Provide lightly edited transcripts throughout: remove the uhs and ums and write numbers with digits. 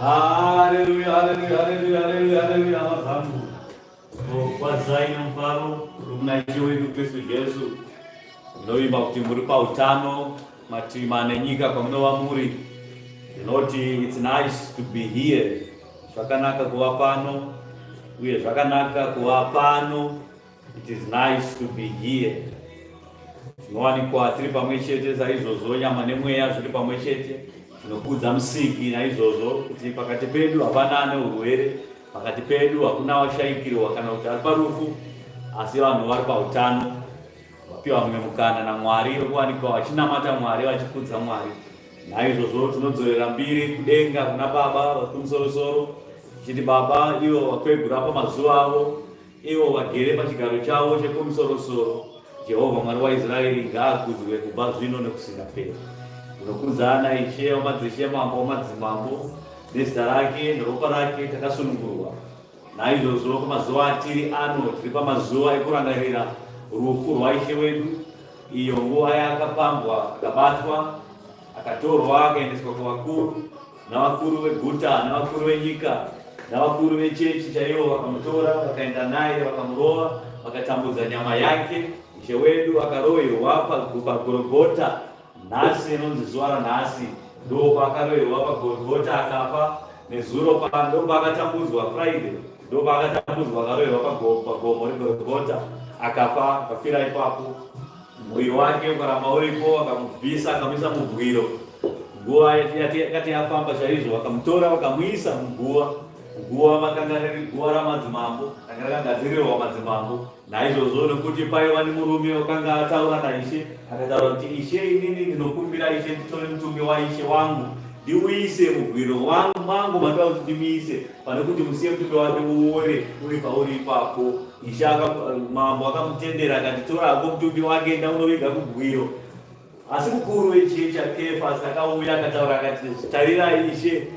Aleluia, aleluia, aleluia, aleluia, aleluia, amasangu. Kwazai na mfaro mnajua hivi Kristo Yesu noimba kutimuri pa utano matimanenyika kwa mno wa muri. It's nice to be here. Zvakanaka kuva pano uye zvakanaka kuva pano. It is nice to be here. Tinowanikwa tiri pamwe chete saizvozvo, nyama nemweya zviri pamwe chete. Tinokudza Musiki naizvozvo kuti pakati pedu hapana ane urwere, pakati pedu hakuna washaikirwa kana kuti ari parufu, asi vanhu vari pautano, vapiwa mumwe mukana naMwari wekuwanikwa vachinamata Mwari, vachikudza Mwari. Naizvozvo tinodzorera mbiri kudenga kuna Baba vakumusoro-soro, tichiti Baba, ivo vakwegura pamazuva avo, ivo vagere pachigaro chavo chekumusoro-soro, Jehovha Mwari waIsraeri ngaakudzwe kubva zvino nekusingaperi. Tinokudzana Ishe wamadzishe, Mambo wamadzimambo, nezita rake neropa rake takasunungurwa. Naizvozvo pamazuva atiri ano, tiri pamazuva ekurangarira rufu rwaIshe wedu, iyo nguva yaakapambwa, akabatwa, akatorwa, akaendeswa kuvakuru, navakuru veguta, navakuru venyika, navakuru vechechi chaivo, vakamutora, vakaenda naye, vakamurova, vakatambudza nyama yake. Ishe wedu akaroverwa paGorogota. Nhasi inonzi zuva ranhasi ndo paakaroverwa paGorogota akafa. Nezuro ndo paakatambudzwa Friday, ndo paakatambudzwa akaroverwa pagomo reGorogota akafa, akafira ipapo. Mwiri wake ukaramba uripo, vakamubvisa akamuisa mubwiro. Nguva yakati yafamba chaizvo, vakamutora vakamuisa muguva. Guva vakanga riri guva ramadzimambo, ranga rakagadzirirwa madzimambo. Naizvozvo nekuti paiva nemurume wakanga ataura naIshe, akataura kuti Ishe, inini ndinokumbira Ishe nditore mutumbi waIshe wangu ndiuise mugwiro mangu mandoda kuti ndimuise, pane kuti musiye mutumbi wake uore uri pauri ipapo. Ishe mambo akamutendera akati tora hako mutumbi wake enda unoviga kugwiro. Asi mukuru wechechi Kefasi akauya akataura akati tarirai Ishe,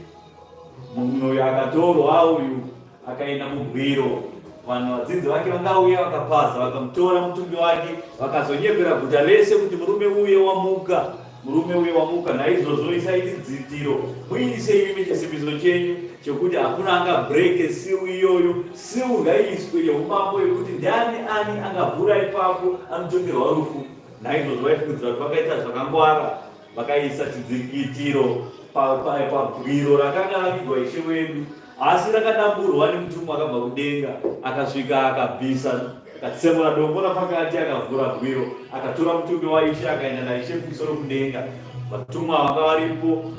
munhu uyu akatorwa uyu akaenda mugwiro. Vanhu vadzidzi vake vakauya vakapaza, vakamutora mutumbi wake, vakazonyepera guta rese kuti murume uye wamuka, murume uye wamuka. Naizvozvo isai chidzitiro, muise imi chisimbiso chenyu chokuti hakuna angabreake siu iyoyo. Siu ngaiiswe yeumambo yekuti ndiani ani angavhura ipapo anotongerwa rufu. Naizvozvo vaifungidzira kuti vakaita zvakangwara, vakaisa chidzikitiro pabwiro rakanga ravigwa Ishe wedu. asi rakadamburwa nemutumwa akabva kudenga, akasvika akabvisa, akatsemura dombo rapakati, akavhura gwiro, akatora mutumbi waIshe akaenda naIshe kumusoro kudenga. Vatumwa vakanga varipo,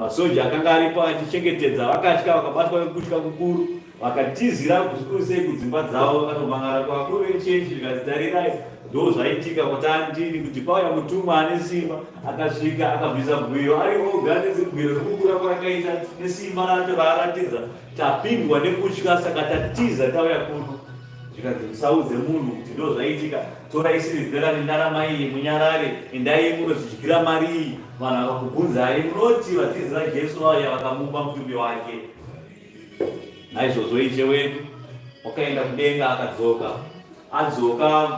masoja akanga aripo achichengetedza vakatya, vakabatwa nekutya kukuru, vakatizira zvikuru sei kudzimba dzavo, vakatomhangara kuvakuru vechechi vikati, tarirai, ndo zvaitika kwatandini kuti pauya mutumwa ane simba, akasvika akabvisa gwiro ari oga nezigwiro rekukura kwakaita nesimba racho raaratidza, tapindwa nekutya, saka tatiza tauya kuno. Zvikati musaudze munhu kuti ndo zvaitika, torai sirivhera nendarama iyi munyarare, endai munozidyira mari iyi. Vanhu vakakubvunzai munoti vadzidzi vaJesu vaya vakamumba mutumbi wake. Naizvozvo Ishe wedu wakaenda kudenga, akadzoka. Adzoka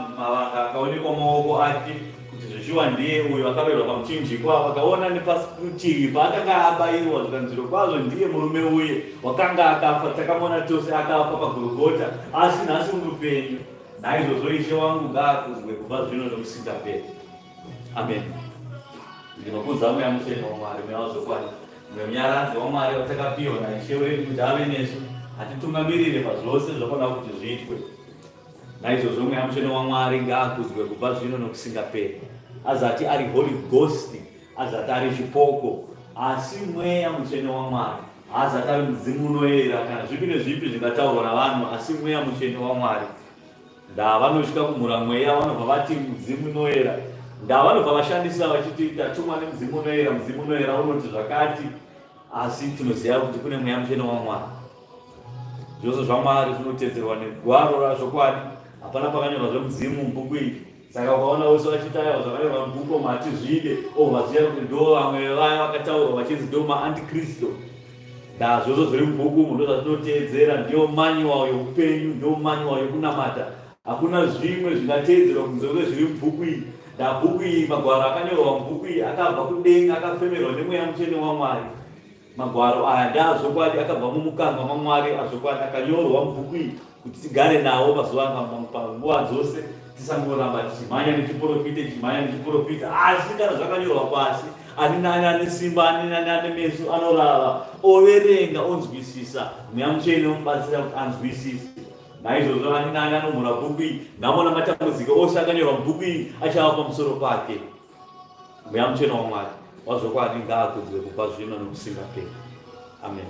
akaonekwa maoko ake kuti Joshua ndiye uyo akaverwa pamuchinjikwa, vakaona neparutivi paakanga abayirwa, zvikanzwiro kwazvo ndiye murume uye wakanga akafa, takamona tose akafa paGorogota, asi nhasi murupenyu. Naizvozvo Ishe wangu ngaakuzwe kubva zvino nokusingaperi. Amen. Ndinokudza mweya mutsvene waMwari, mweya wazokwadi, mweya munyaradzi waMwari watakapiwa naIshe wedu kuti ave nesu, atitungamirire pazvose zvafanira kuti zviitwe. Naizvozvo mweya mutsvene waMwari ngaakuzwe kubva zvino nokusingaperi. Azati ari Holy Ghost, azati ari chipoko, asi mweya mutsvene waMwari haazati ari mudzimu unoyera kana zvipi nezvipi zvingataurwa navanhu, asi mweya mutsvene waMwari. Ndavanotya kumhura mweya vanobva vati mudzimu unoyera, ndavanobva vashandisa vachiti tatumwa nemudzimu unoyera, mudzimu unoyera unoti zvakati, asi tinoziva kuti kune mweya mutsvene waMwari. Zvose zvaMwari zvinotedzerwa negwaro razvokwadi, hapana pakanyorwa zvemudzimu mubhuku iri. Saka ukaona vose vachitaura zvakanyorwa mubhuku matizvide, vaziva kuti ndo vamwe vaya vakataurwa vachinzi ndo maantikristu. Zvose zviri mubhuku ndo zvazvinotedzera, ndiyo manyuwa youpenyu, ndiyo manyuwa yokunamata. Hakuna zvimwe zvingateedzerwa kunze kwezviri mubhuku iri. Bhuku iyi, magwaro akanyorwa mubhuku iyi akabva kudenga, akafemerwa nemweya mutsvene waMwari. Magwaro aya ndaazvokwadi, akabva mumukanwa maMwari azvokwadi, akanyorwa mubhuku iyi kuti tigare nawo panguva dzose, tisangoramba tichimhanya nechiprofita, asi kana zvakanyorwa pasi, ani nani ane simba, ani nani ane meso anorava, overenga, onzwisisa, mweya mutsvene unobatsira kuti anzwisise. Naizvozvo ani nani anomhura bhuku iyi, ndamona matambudziko ose akanyorwa mubhuku iyi achava pamusoro pake. Mweya mutsvene waMwari wazvokwadi ngaakudzwe kubva zvino nokusingaperi. Amen.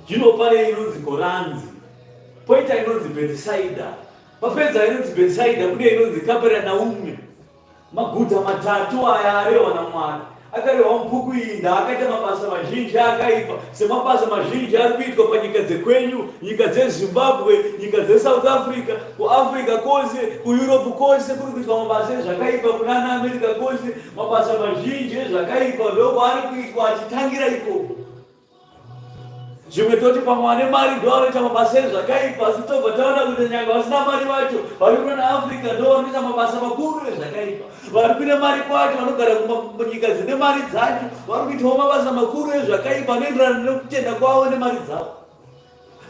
Zvino pane inonzi Goranzi, poita inonzi Bethsaida, papedza inonzi Bethsaida kune inonzi Kaperanaume. Maguta matatu aya arehwa naMwari. Akarehwa mubhuku iyi ndaakaita mabasa mazhinji akaipa, semabasa mazhinji ari kuitwa panyika dzekwenyu, nyika dzeZimbabwe, nyika dzeSouth Africa, kuAfrica kwose, kuEurope kwose kuri kuitwa mabasa ezvakaipa, kunana America kwose mabasa mazhinji ezvakaipa ndoko ari kuitwa achitangira ikoko. Zvimwe toti pamwe vane mari ndo vanoita mabasa ezvakaipa, asi tobva taona kuti nyanga vasina mari vacho vari kuna Africa ndo vanoita mabasa makuru ezvakaipa. Vari kune mari kwacho, vanogara munyika dzine mari dzacho, vari kuitawo mabasa makuru ezvakaipa anoenderana nekutenda kwavo nemari dzavo.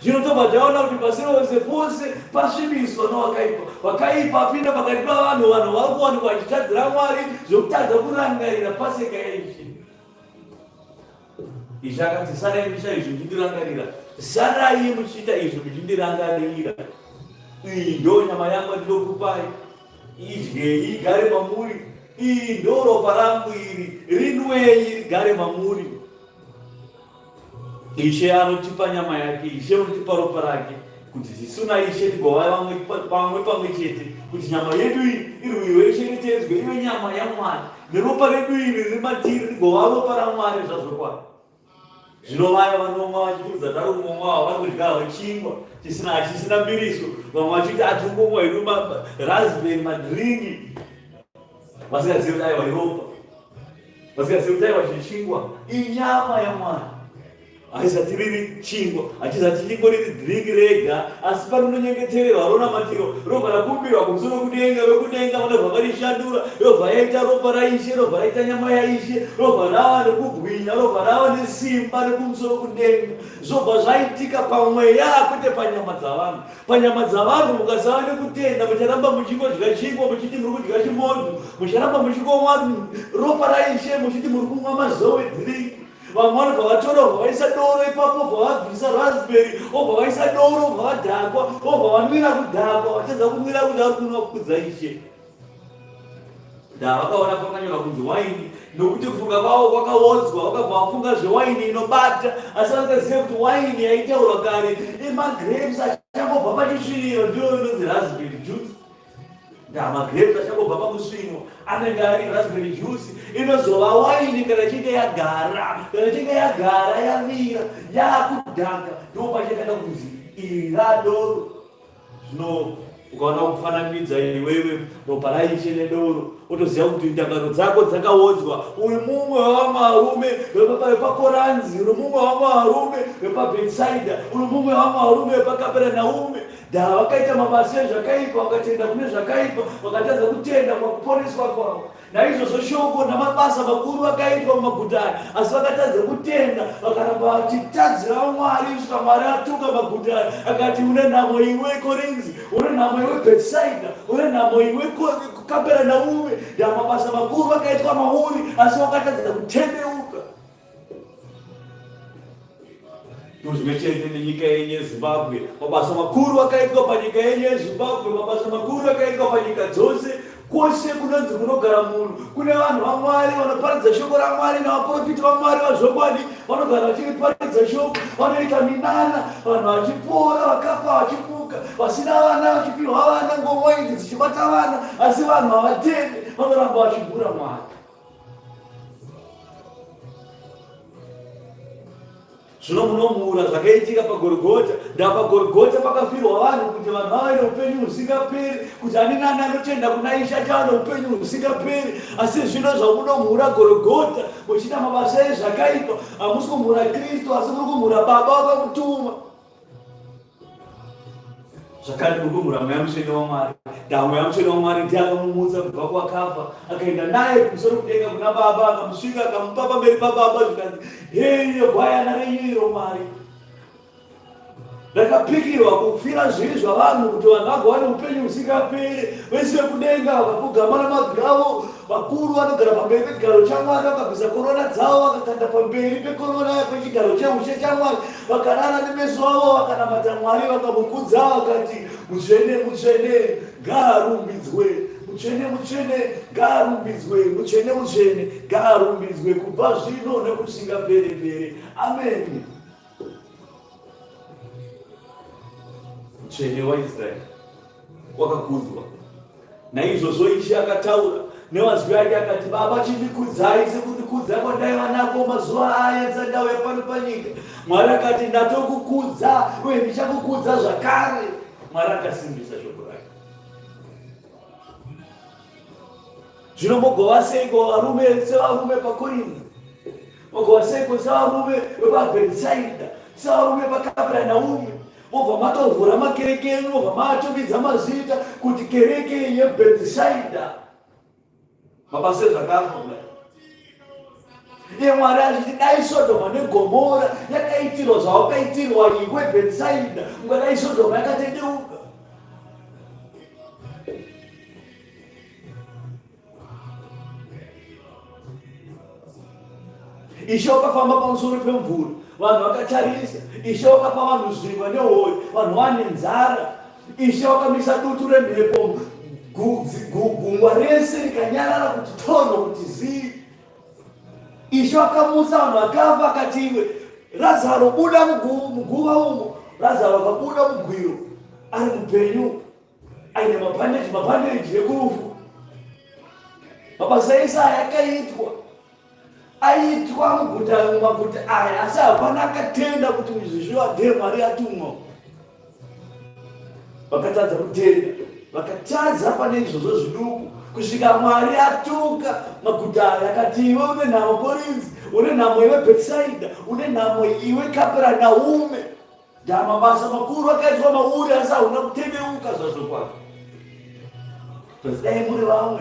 Zvino tobva taona kuti pasi rose pose pasvibiswa nevakaipa. Vakaipa apinda pakati pavanhu, vanhu vari kuwanikwa vachitadzira Mwari zvokutadza kurangarira Paseka yaIshe. Ishe akati sarai muchiita izvi muchindirangarira, sarai muchiita izvi muchindirangarira. Iyi ndo nyama yangu yandinokupai, idyei igare mamuri. Iyi ndo ropa rangu iri, rinwei rigare mamuri. Ishe anotipa nyama yake, Ishe anotipa ropa rake, kuti tisu naIshe tigova pamwe chete, kuti nyama yedu iyi irwiwe ichengetedzwe ive nyama yaMwari, neropa redu iri riri matiri rigova ropa raMwari zvazvokwadi. Zvino vaya vanomwa vachifudza tarumomwa vari kudya vachingwa chisina mbiriso, vamwe vachiti atungomwa inu raspberry madhiringi, vasingazivi kuti aiwa iropa, vasingazivi kuti aiwa chichingwa. Inyama yaMwari haisati riri chingwa, hachizati chingwa riri dhiringi rega, asi parinonyengetererwa ronamatiro robva rakumbirwa kumusoro kudenga, vekudenga vanobva varishandura, robva yaita ropa raIshe, robva raita nyama yaIshe, robva rava nekubwinya, robva rava nesimba nekumusoro kudenga. Zvobva zvaitika pamweya kwete panyama dzavanhu. Panyama dzavanhu mukasava nekutenda, mucharamba muchingodya chingwa muchiti muri kudya chimondo, mucharamba muchingomwa ropa raIshe muchiti muri kumwa mazowe dhiringi. Vamwana vakatora vakaisa doro ipapo, vakabvisa raspberry, vakaisa doro vakadhakwa, vakanwira kudhakwa, vachadza kunwira kuti ari kunwa kudza Ishe. Vakaona pakanyorwa kunzi waini, nokuti kufunga kwavo kwakaodzwa, vakabva vafunga zvewaini inobata, asi vakaziva kuti waini yaitaurwa kare emagrapes achangobva pachisviniro, ndiyo inonzi raspberry juice. Magrapes achangobva pakusvinwa anenge ari raspberry juice, inozova waini kana ichinge yagara, yamira, yakudhaka, ndopachakaita kunzi iri radoro. Zvino ukaona kufananidza iwewe ropa raIshe nedoro, utoziva kuti ndangano dzako dzakaodzwa. Uri mumwe wavamarume vepakoranzi, uri mumwe wavamarume vepaBhetsaida, uri mumwe wavamarume vepaKapenaume. Vakaita mabasa ezvakaipa, vakatenda kune zvakaipa, vakatadza kutenda pakuponeswa kwavo. Naizvozvo shoko namabasa makuru vakaitwa mumaguta aya, asi vakatadza kutenda, vakaramba vachitadzira Mwari kusvika Mwari atuka maguta aya, akati une nhamo iwe Korinzi, une nhamo iwe Bhetsaida, une nhamo iwe Kapenaume. Mabasa makuru vakaitwa mauri, asi vakatadza kutendeuka. Zvimwe chete nenyika yenyu yeZimbabwe, mabasa makuru vakaitwa panyika yenyu yeZimbabwe, mabasa makuru vakaitwa panyika dzose. Kwose kunonzi kunogara munhu, kune vanhu vaMwari vanoparidza shoko raMwari navaprofita vaMwari vazvokwadi, vanogara vachiparidza shoko, vanoita minana, vanhu vachipora, vakafa vachimuka, vasina vana vachipiwa vana, ngomwa idzi dzichibata vana, asi vanhu havatende, vanoramba vachigura Mwari. Zvino munomuura zvakaitika paGorogota. PaGorogota pakafirwa vanhu kuti vanhu vave neupenyu husingaperi, kuti ani nani anotenda kuna Ishe achava neupenyu husingaperi. Asi zvino zvamunomuura Gorogota, muchiita mabasa ezvakaipa, hamusi kumuura Kristu, asi muri kumuura Baba vakamutuma. Zvakare muri kumuura Mweya Mutsvene waMwari. Mweya Mutsvene waMwari ndiye akamumutsa kubva kwakafa, akaenda naye kumusoro kudenga kuna Baba, akamusvika akamupa pamberi paBaba, zvikanzi heyi gwayana renyu roMwari, rakapikirwa kufira zvivi zvavanhu kuti vanhu vagowane upenyu husingaperi. Vese vekudenga vakapfugama namabvi avo, vakuru vanogara pamberi pechigaro chaMwari, vakabvisa korona dzavo, vakakanda pamberi pekorona pechigaro cheushe chaMwari, vakarara nemeso avo, vakanamata Mwari, vakamukudza, vakati mutsvene mutsvene ngaarumbidzwe, mutsvene mutsvene ngaarumbidzwe, mutsvene mutsvene ngaarumbidzwe, kubva zvino nekusingaperi-peri. Amen. Mutsvene waIsraeri wakakudzwa. Naizvozvo Ishe akataura nevazwi vake akati, Baba, chindikudzai sekundikudza kwandaiva nako mazuva aya dzandauya pano panyika. Mwari akati, ndatokukudza uye ndichakukudza zvakare. Mwari akasimbisa shoko rake. Zvino mogova seiko varume sevarume paKorinzi, mogova seiko sevarume vepaBhetsaida, sevarume paKapenaume, mobva matovhura makereke enyu, mobva maatokidza mazita kuti kereke yeBhetsaida. Mabasa ezvakafunga. Iye Mwari achiti dai Sodoma neGomora yakaitirwa zvawakaitirwa iwe Bhetsaida, ungadai Sodoma yakatendeuka. Ishe wakafamba pamusoro pemvura, vanhu vakatarisa. Ishe wakapa vanhu zvingwa nehoyo, vanhu vane nzara. Ishe wakamisa dutu remhepo, gungwa rese rikanyarara kuti tono, kuti zii. Ishe wakamutsa vanhu vakafa, akati iwe Razaro buda muguva umo. Razaro akabuda mugwiro, ari mupenyu, aine mabhandeji ekurufu. Mabasa ese aya aitwa mumaguta aya, asi hapana akatenda kuti izvi zviwadhe Mwari atumwa. Vakatadza kutenda, vakatadza pane izvozvo zviduku, kusvika Mwari atuka maguta aya, akati iwe une nhamo Korinzi, une nhamo iwe Bhetsaida, une nhamo iwe Kapenaume. Mabasa makuru akaitwa mauri, asi hauna kutendeuka zvazvo kwako. Dai muri vamwe,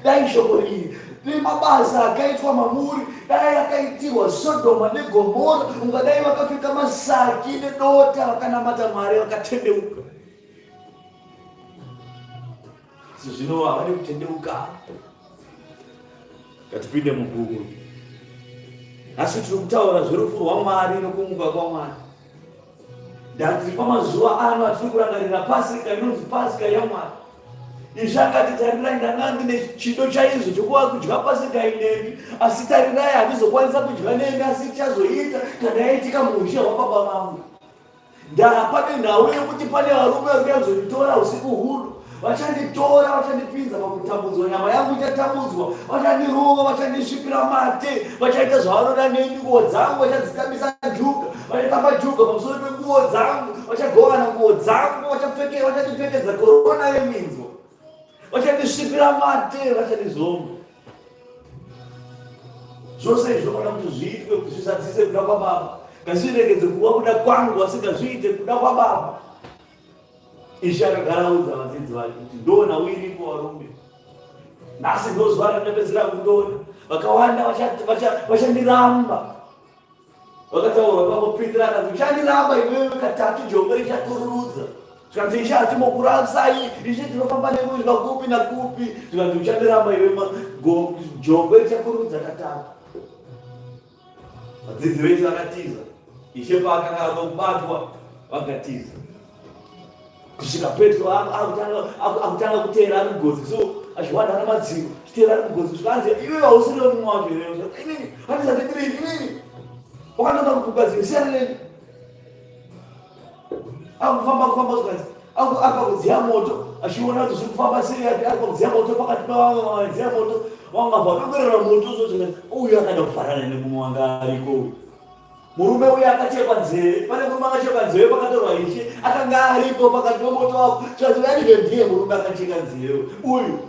dai shoko riri nemabasa akaitwa mamuri, dai akaitirwa Sodoma neGomora, ungadai vakapfeka masaki nedota, vakanamata Mwari, vakatendeuka. Zvino havadi kutendeuka. Ngatipinde muguru. asi tiri kutaura zverufu rwaMwari nokumuka kwaMwari. Ndati pamazuva ano atiri kurangarira Pasika inonzi Pasika yaMwari. Izvi akatitarirai ndanga ndine chido chaizvo chokuva kudya Pasika inemi, asi tarirai handizokwanisa kudya nemi, asi tichazoita kana yaitika muushe hwababa vangu. Ndapane nhau yekuti pane varume vakazonditora usiku huru, vachanditora vachandipinza pakutambudzwa, nyama yangu ichatambudzwa, vachandirova, vachandisvipira mate, vachaita zvavanoda neni, nguo dzangu vachadzitambisa njuga, vachatamba njuga pamusoro penguo dzangu, vachagovana nguo dzangu, vachandipfekedza korona yeminzwa, vachandisvipira mate, vachandizomba. Zvose izvi zvofanira kuti zviitwe kuti zvisadzise kuda kwaBaba, ngazviregedze kuva kuda kwangu, asi ngazviite kuda kwaBaba. Ishe akagaraudza vadzidzi vake kuti ndona uiripo varume, nhasi ndozuva randapedzera kundona, vakawanda vachandiramba. Vakataura ipapo Petro akati uchandiramba iwewe katatu, jongwe richatururudza. Zvikanzi Ishe hatimokurasai, Ishe tinofamba nekudya kupi nakupi. Zvikanzi uchandiramba iwewe, jongwe richakururudza katatu. Vadzidzi vese vakatiza. Ishe paakanga anobatwa vakatiza. Kusvika Petro akutanga kuteera ari mugodzi, so achiwanda namadziro chiteera ari mugodzi, zvikanzi iwe hausiri mumwe wacho here, inini handisati ndiri inini wakanoda kukugadzira siyaneni. Akufamba zvikanzi akakudziya moto, achiona kuti zviri kufamba sei, ati akakudziya moto pakati pavamwe vakadziya moto, vangabva vatongorera moto, so zvikanzi uyu akada kufanana nemumwe wanga ariko. Murume uyu akachekwa nzeve, pane murume akachekwa nzeve pakatorwa Ishe, akanga aripo pakati pemoto wako. Zvikanzi uyanike ndiye murume akacheka nzeve uyu.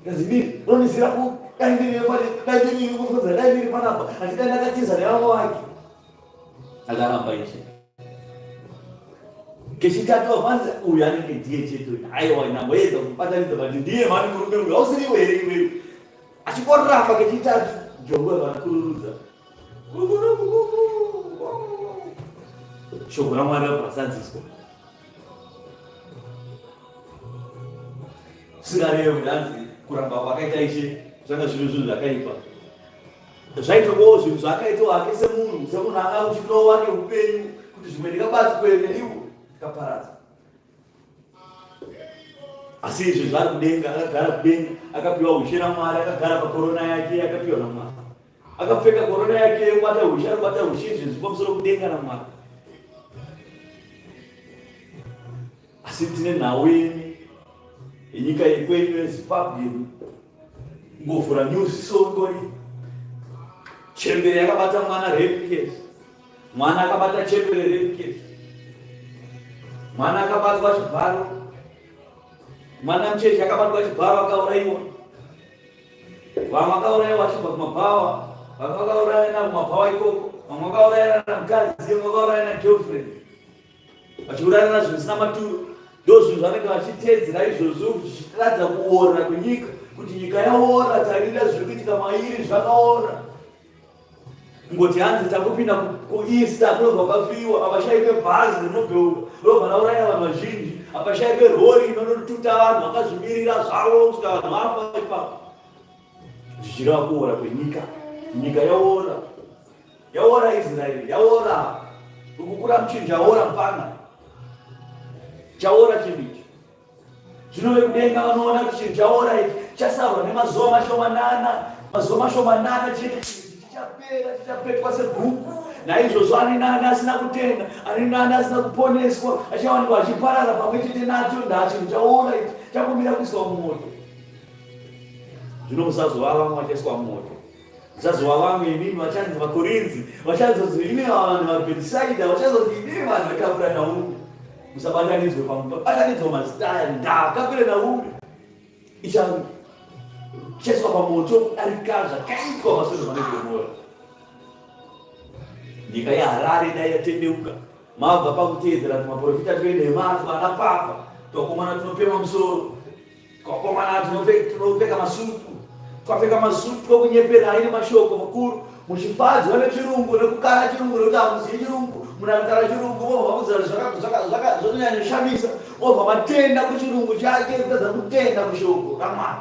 Zvikanzi ndini unonisira ku dai ndiri kufunza, dai ndiri panapa, asi dai ndakatiza nevamwe vake. Akaramba Ishe. Kechitatu afanzi uyu anenge ndiye chete uyu. Aiwa inamboedza kubatanidza kuti ndiye mani murume uyu, hausiriwo here iwewe. Achikoramba kechitatu, jongwe vanakururudza. Shoko raMwari rakazadziswa. Singarevo ndanzi kuramba kwakaita Ishe zvanga zvinhu zvakaipa. Zvaitovawo zvinhu zvaakaitawo hake semunhu anga uchinowo wake upenyu, kuti zvimwe ndikabati kuende iwo ndikaparadza. Asi izvi zvari kudenga, akagara kudenga, akapiwa ushe naMwari, akagara pakorona yake akapiwa naMwari. Akapfeka korona yake yokubata ushe, arikubata ushe izvi pamusoro kudenga naMwari. Asi tine nhau yenyu yenyika yekwenyu yeZimbabwe, ngovhura news songori, chembere yakabata mwana rape case, mwana akabata chembere rape case, mwana akabatwa chibharo, mwana mucheche akabatwa chibharo akauraiwa, vamwe akauraiwa achibva kumabhawa, vamwe vakaurayana kumabhawa ikoko, vamwe vakaurayana namukadzi, vamwe vakaurayana girlfriend, vachiurayana zvinhu zvisina maturo. Ndo zvinhu zvanenge vachiteedzera izvozvo, zvichiratidza kuora kwenyika, kuti nyika yaora, tarira zviri kuitika mairi zvakaora. Ngoti hanzi takupinda kuEaster kunobva kwafiwa, avashaipe bhazi rinobheuka robva rauraya vanhu vazhinji, avashaipe rori inonotuta vanhu vakazvimirira zvavo kusvika vanhu vafa ipapo. Zvichireva kuora kwenyika, nyika yaora, yaora Israeri, yaora ukukura muchinja, yaora mupana, chaora chinhu ichi. Zvino vekudenga vanoona kuti chinhu chaora ichi chasarwa nemazuva mashomanana chete, chichapetwa sebhuku. Naizvozvo ani nani asina kutenda, ani nani asina kuponeswa, achawanikwa achiparara pamwe chete nacho. Chinhu chaora ichi chakumira kuiswa mumoto. Zvino musazova vamwe vachaiswa mumoto, musazova vamwe inini vachanzi vaKorinzi, vachazonzi inini vanhu vaBhetisaidha, vachazonzi inini vanhu vakapura Naomi. Musabatanidzwe pamubatanidzwa mazita ndakapira Naomi, ichaiswa pamoto arikaza kaitwa masoro manegomora. Nyika yaHarare dai yatendeuka, mabva pakuteedzera kuti maprofita toende matwa anapafa, twakomana tunopema musoro, twakomana tunopfeka masutu, twapfeka masutu twakunyeperai nemashoko makuru, muchifadzwa nechirungu nekukara chirungu nekuti hamuzivi chirungu. Munakara chirungu mobva makudzara zvakanyanyoshamisa, mobva matenda kuchirungu chake, kutadza kutenda kushoko raMwari.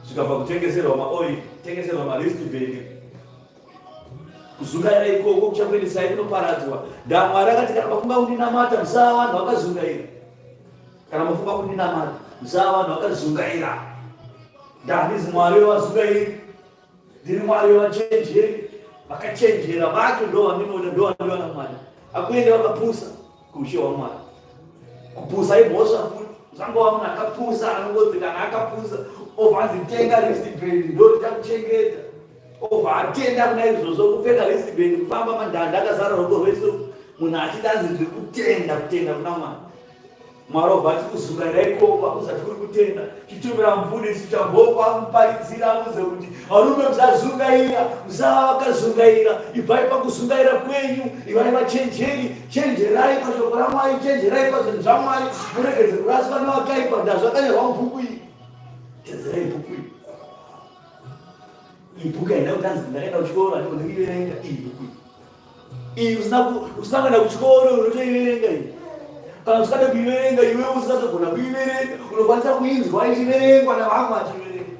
Zvikabva kutengeserwa maoil, tengeserwa maristband, kuzungaira ikoko kuchakuendesai kunoparadzwa. Mwari akati kana mafunga kundinamata musava vanhu vakazungaira, kana mafunga kundinamata musava vanhu vakazungaira. Ndanizi Mwari wevazungairi, ndiri Mwari wevachenjeri, vakachenjera vacho ndo vandinoda, ndo vandiona Mwari. Akuende vakapusa kuushe hwaMwari. Kupusa imhosva futi, usangova munhu akapusa anongodzi kana akapusa obva anzi tenga wristband ndo richakuchengeta, obva atenda kuna izvozvo kupfeka wristband kufamba mandanda akazara ruoko rwese, munhu achidanzi ndiri kutenda kuna Mwari. Mwari obva ati kuzungaira ikoko hakusati kuri kutenda. Chitumira mufundisi chamboko amuparidzira amuze kuti varume musazungaira, musava vakazungaira, ibvai pakuzungaira kwenyu, ivai vachenjeri, chenjerai pashoko raMwari, chenjerai pazvinhu zvaMwari, muregedze kuraswa nevakaipa. Ndazvakanyorwa mubhuku iri, tedzerai bhuku iri. Iyi bhuku haina kutanzi ndakaenda kuchikoro andikonoiverenga. Iyi bhuku iyi usina kuenda kuchikoro unotoiverenga iyi. Kana usingade kuiverenga iwe usingazogona kuiverenga, unokwanisa kuinzwa ichiverengwa navamwe vachiverenga.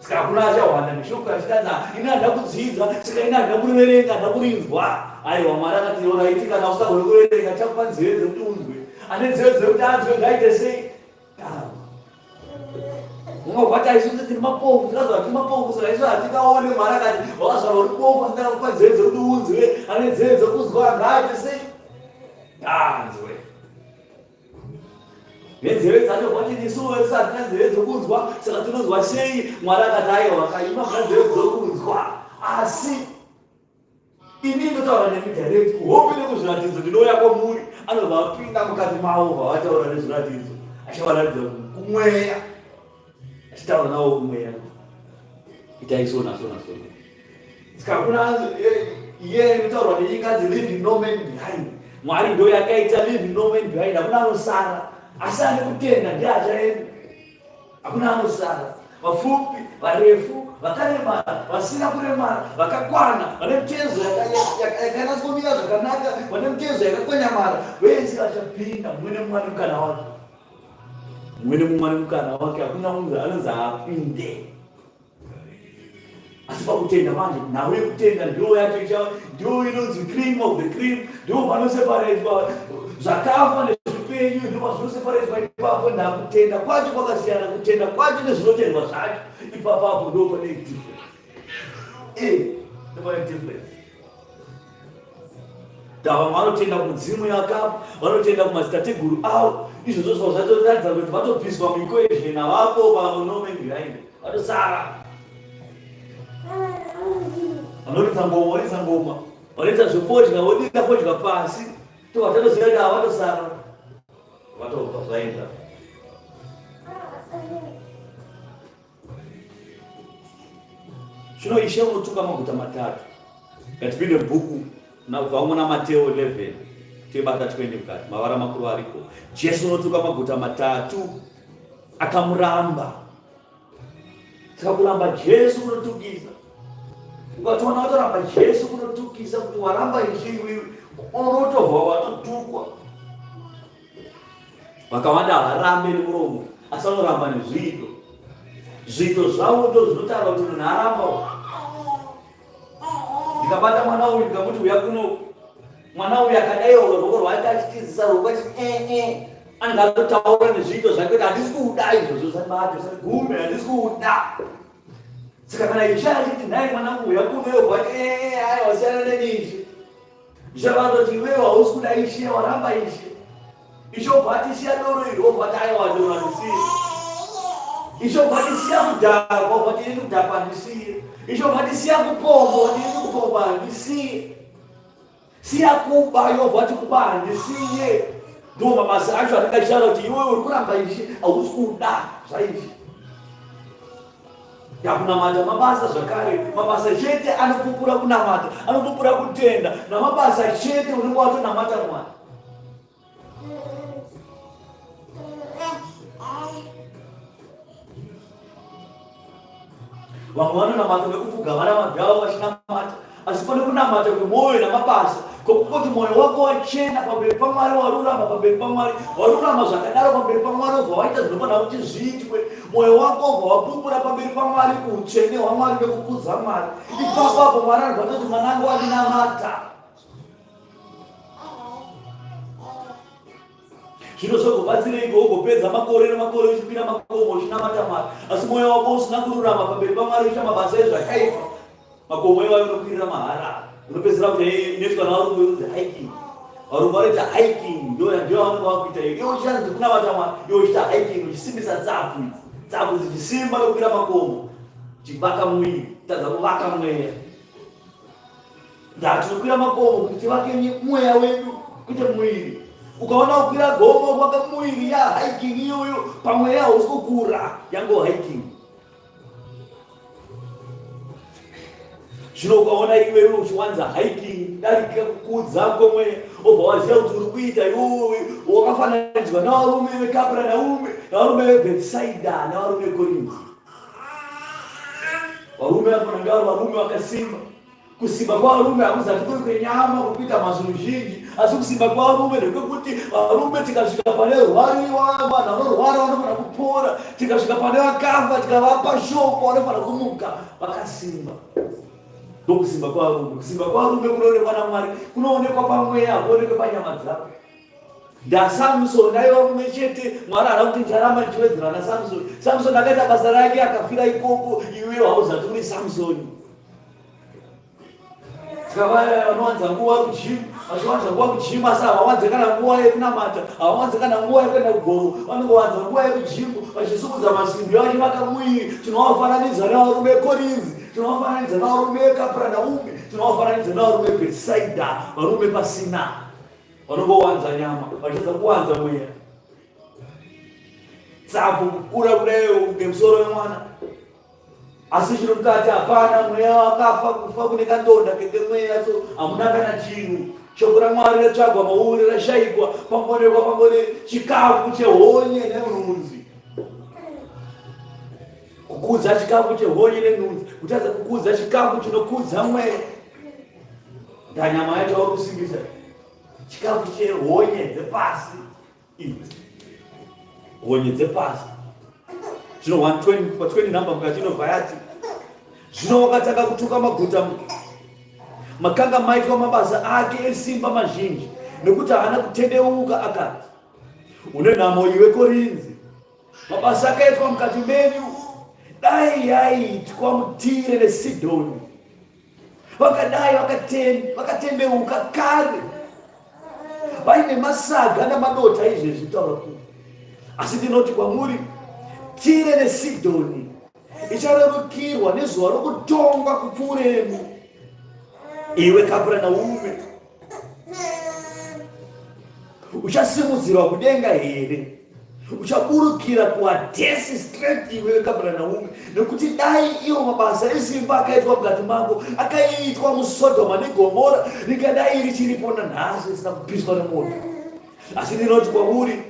Saka hakuna achawanda mishoko achitanzi ini handina kudzidza, saka ini handina kuriverenga, handina kurinzwa. Aiwa, Mwari akati oraiti, kana usingagona kuverenga chakupa nzeve dzekuti unzwe. Ane nzeve dzekuti anzwe ngaite sei? Unobva kuti isusu tiri mapofu, tikaziva tiri mapofu, saka isu hatikaone. Mwari akati wakazvara uri pofu, handina kupa nzeve dzekuti unzwe. Ane nzeve dzekuzwa ngaite sei? Anzwe. Nenzeve dzacho kwati isuwe hatina nzeve dzokunzwa, saka tinonzwa sei? Mwari akati aiwa, vakaima muna nzeve dzokunzwa, asi ini ndotaura nemi direct, kuhope nekuzviratidzo ndinouya kwamuri. Anobva apinda mukati mavo vavataura nezviratidzo, achavaratidza kumweya, achitaura navo kumweya. Itai sona. Saka kuna iye inotaurwa neinganzi leaving no man behind. Mwari ndo yakaita leaving no man behind. Hakuna anosara, asi ane kutenda ndiye achaenda. Hakuna anosara, vafupi, varefu, vakaremara, vasina kuremara, vakakwana, vane mitezo yakanyatsokumira zvakanaka, vane mitezo yakakonyamara, vese vachapinda mumwe nemumwe ane mukana wake. Mumwe nemumwe ane mukana wake, hakuna munhu anonzi apinde. Asi pakutenda manje, nawe kutenda ndo yacho, ndo inonzi cream of the cream, ndo panoseparatwa zvakafa nezvipenyu, ndo pazvinoseparatwa ipapo. Ndakutenda kwacho kwakasiyana, kutenda kwacho nezvinotendwa zvacho, ipapapo ndo pane difference. Ndo pane difference. Vamwe vanotenda kumidzimu yakafa, vanotenda kumadzitateguru avo, izvozvo zvavo zvatoratidza kuti vatopiswa muequation avapo pano man behind, vatosara. Vanoridza ngoma, vanoita zvefodya, vodinga fodya pasi, vatatoziva kuti ava vatosara, vatobva zvaenda. Zvino Ishe unotuka maguta matatu. Ngatipinde mubhuku vamwe naMateo 11 tibata twende mukati, mavara makuru ariko. Jesu unotuka maguta matatu, akamuramba. Saka kuramba Jesu kunotukisa. Ukatoona watoramba Jesu kunotukisa, kuti waramba Ishe unotobva watotukwa. Vakawanda havarambe nemuromo, asi vanoramba nezviito. Zviito zvavo ndo zvinotaura kuti munhu aramba. Ndikabata mwana uyu ndikamuti uya kuno, mwana uyu akadaiwa ruoko rwake achitizisa ruoko achiti angatotaura nezviito zvake kuti handisi kuda izvozvo gume, handisi kuda. Saka kana Ishe achiti nhai mwanangu uya kuno, iwe bvati aiwa wasiyana neni Ishe. Ishe vanoti iwewe hausi kuda Ishe, waramba Ishe. Ishe obva ati siya doro iri, obva ati aiwa doro handisiye. Ishe obva ati siya kudhakwa, obva ati ini kudhakwa handisiye. Ishe obva ati siya kupomba, ati ini kupomba handisiye. Siya kuba, obva ati kuba handisiye. Ndo mabasa acho atingashara kuti iwewe uri kuramba Ishe, hausi kuda zvaIshe. Yakunamata mabasa zvakare, mabasa chete anopupura kunamata, anopupura kutenda, namabasa chete unenge watonamata Mwari. Vamwe vanonamata nekupfuga vana vavyavo vachinamata, asi pane kunamata kwemwoyo namabasa kokoti moyo wako wachena pamberi paMwari warurama, pamberi paMwari warurama zvakadaro pamberi paMwari, obva waita zvinofana kuti zviitwe, moyo wako obva wapupura pamberi paMwari kuutsvene hwaMwari nekukudza Mwari. Ipapo apo Mwari anobva kuti mwanangu wandinamata. Zvino zvogobatsireiko ugopedza makore nemakore uchipinda makomo uchinamata Mwari, asi moyo wako usina kururama pamberi paMwari uchiita mabasa ezvakaipa, makomo iwayo unokwirira mahara. Unopedzera kuti inoitwa navarume kunzi hiking, varume vanoita hiking, ndio vanenge vakuita iyo. Iwe uchinzi kunamata Mwari, iwe uchiita hiking uchisimbisa tsapfu dzichisimba nokukwira makomo, uchivaka mwiri, tadza kuvaka mweya. Tinokwira makomo kuti tivake mweya wedu, kuite mwiri. Ukaona kukwira gomo kuvaka mwiri ya hiking iyoyo, pamweya hausi kukura, yango hiking. Zvino ukaona iwe uchiwanza hiking darika kukudza kwemweya, obva waziva kuti uri kuita iwe wakafananidzwa navarume veKapenaume, navarume veBhetsaida navarume veKorinzi. Varume vanofanira kunge vari varume vakasimba. Kusimba kwavarume hakuzati kuri kwenyama kukuita mazvinhu zhinji, asi kusimba kwavarume ndekwekuti varume tikasvika pane rwariwa, vanhu vanorwara vanofana kupora, tikasvika pane vakafa tikavapa shoko vanofana kumuka vakasimba. Ndokusimba kwavarume. Kusimba kwavarume kunoonekwa naMwari, kunoonekwa pamweya, hakuonekwe panyama dzavo. NdaSamusoni aiva mume chete, Mwari haana kuti ndarama ndichiwedzera naSamusoni. Samusoni akaita basa rake akafira ikoko, iwe hauzati uri Samusoni. Saka vaya vanowanza nguva kujimu, vachiwanza nguva kujimu, asi havawanze kana nguva yekunamata, havawanze kana nguva yekuenda kugomo, vanongowanza nguva yekujimu, vachisumudza masimbi vachivaka mwiri. Tinovafananidza navarume veKorinzi, tinovafananidza navarume veKapenaume, tinovafananidza navarume veBhetsaida, varume pasina, vanongowanza nyama, vachiedza kuwanza mweya. Tsapfu kukura kudayo ngemusoro wemwana, asi zvino mukati hapana, mweya wakafa, kufa kune kandonda kemweya, so hamuna kana chinhu. Shoko raMwari ratsvagwa mauri, rashayikwa, pangoonekwa pangone chikafu chehonye nenhunzi. Kukudza chikafu chehonye nenhunzi, kutadza kukudza chikafu chinokudza mweya. Ndanyama yacho vari kusimbisa chikafu chehonye dzepasi, honye dzepasi. Zvino 120 namba mukati inobva yati, zvino wakatanga kutuka maguta makanga maitwa mabasa ake esimba mazhinji, nekuti haana kutendeuka. Akati, une nhamo iwe Korinzi, mabasa akaitwa mukati menyu dai yaitwa muTire neSidhoni, vakadai vakatendeuka kare, vaine masaga namadota izvezvi taura kuti. Asi ndinoti kwamuri, Tire neSidhoni icharerukirwa nezuva rokutongwa kupfuuremu. Iwe Kapenaume, uchasimudzirwa kudenga here? Uchaburukira kuHadesi straight iwe Kapenaume, nekuti dai iwo mabasa esimba akaitwa mukati mako akaitwa muSodhoma neGomora, ringadai richiripo nanhasi risina kupiswa nemoto. Asi ndinoti kwamuri,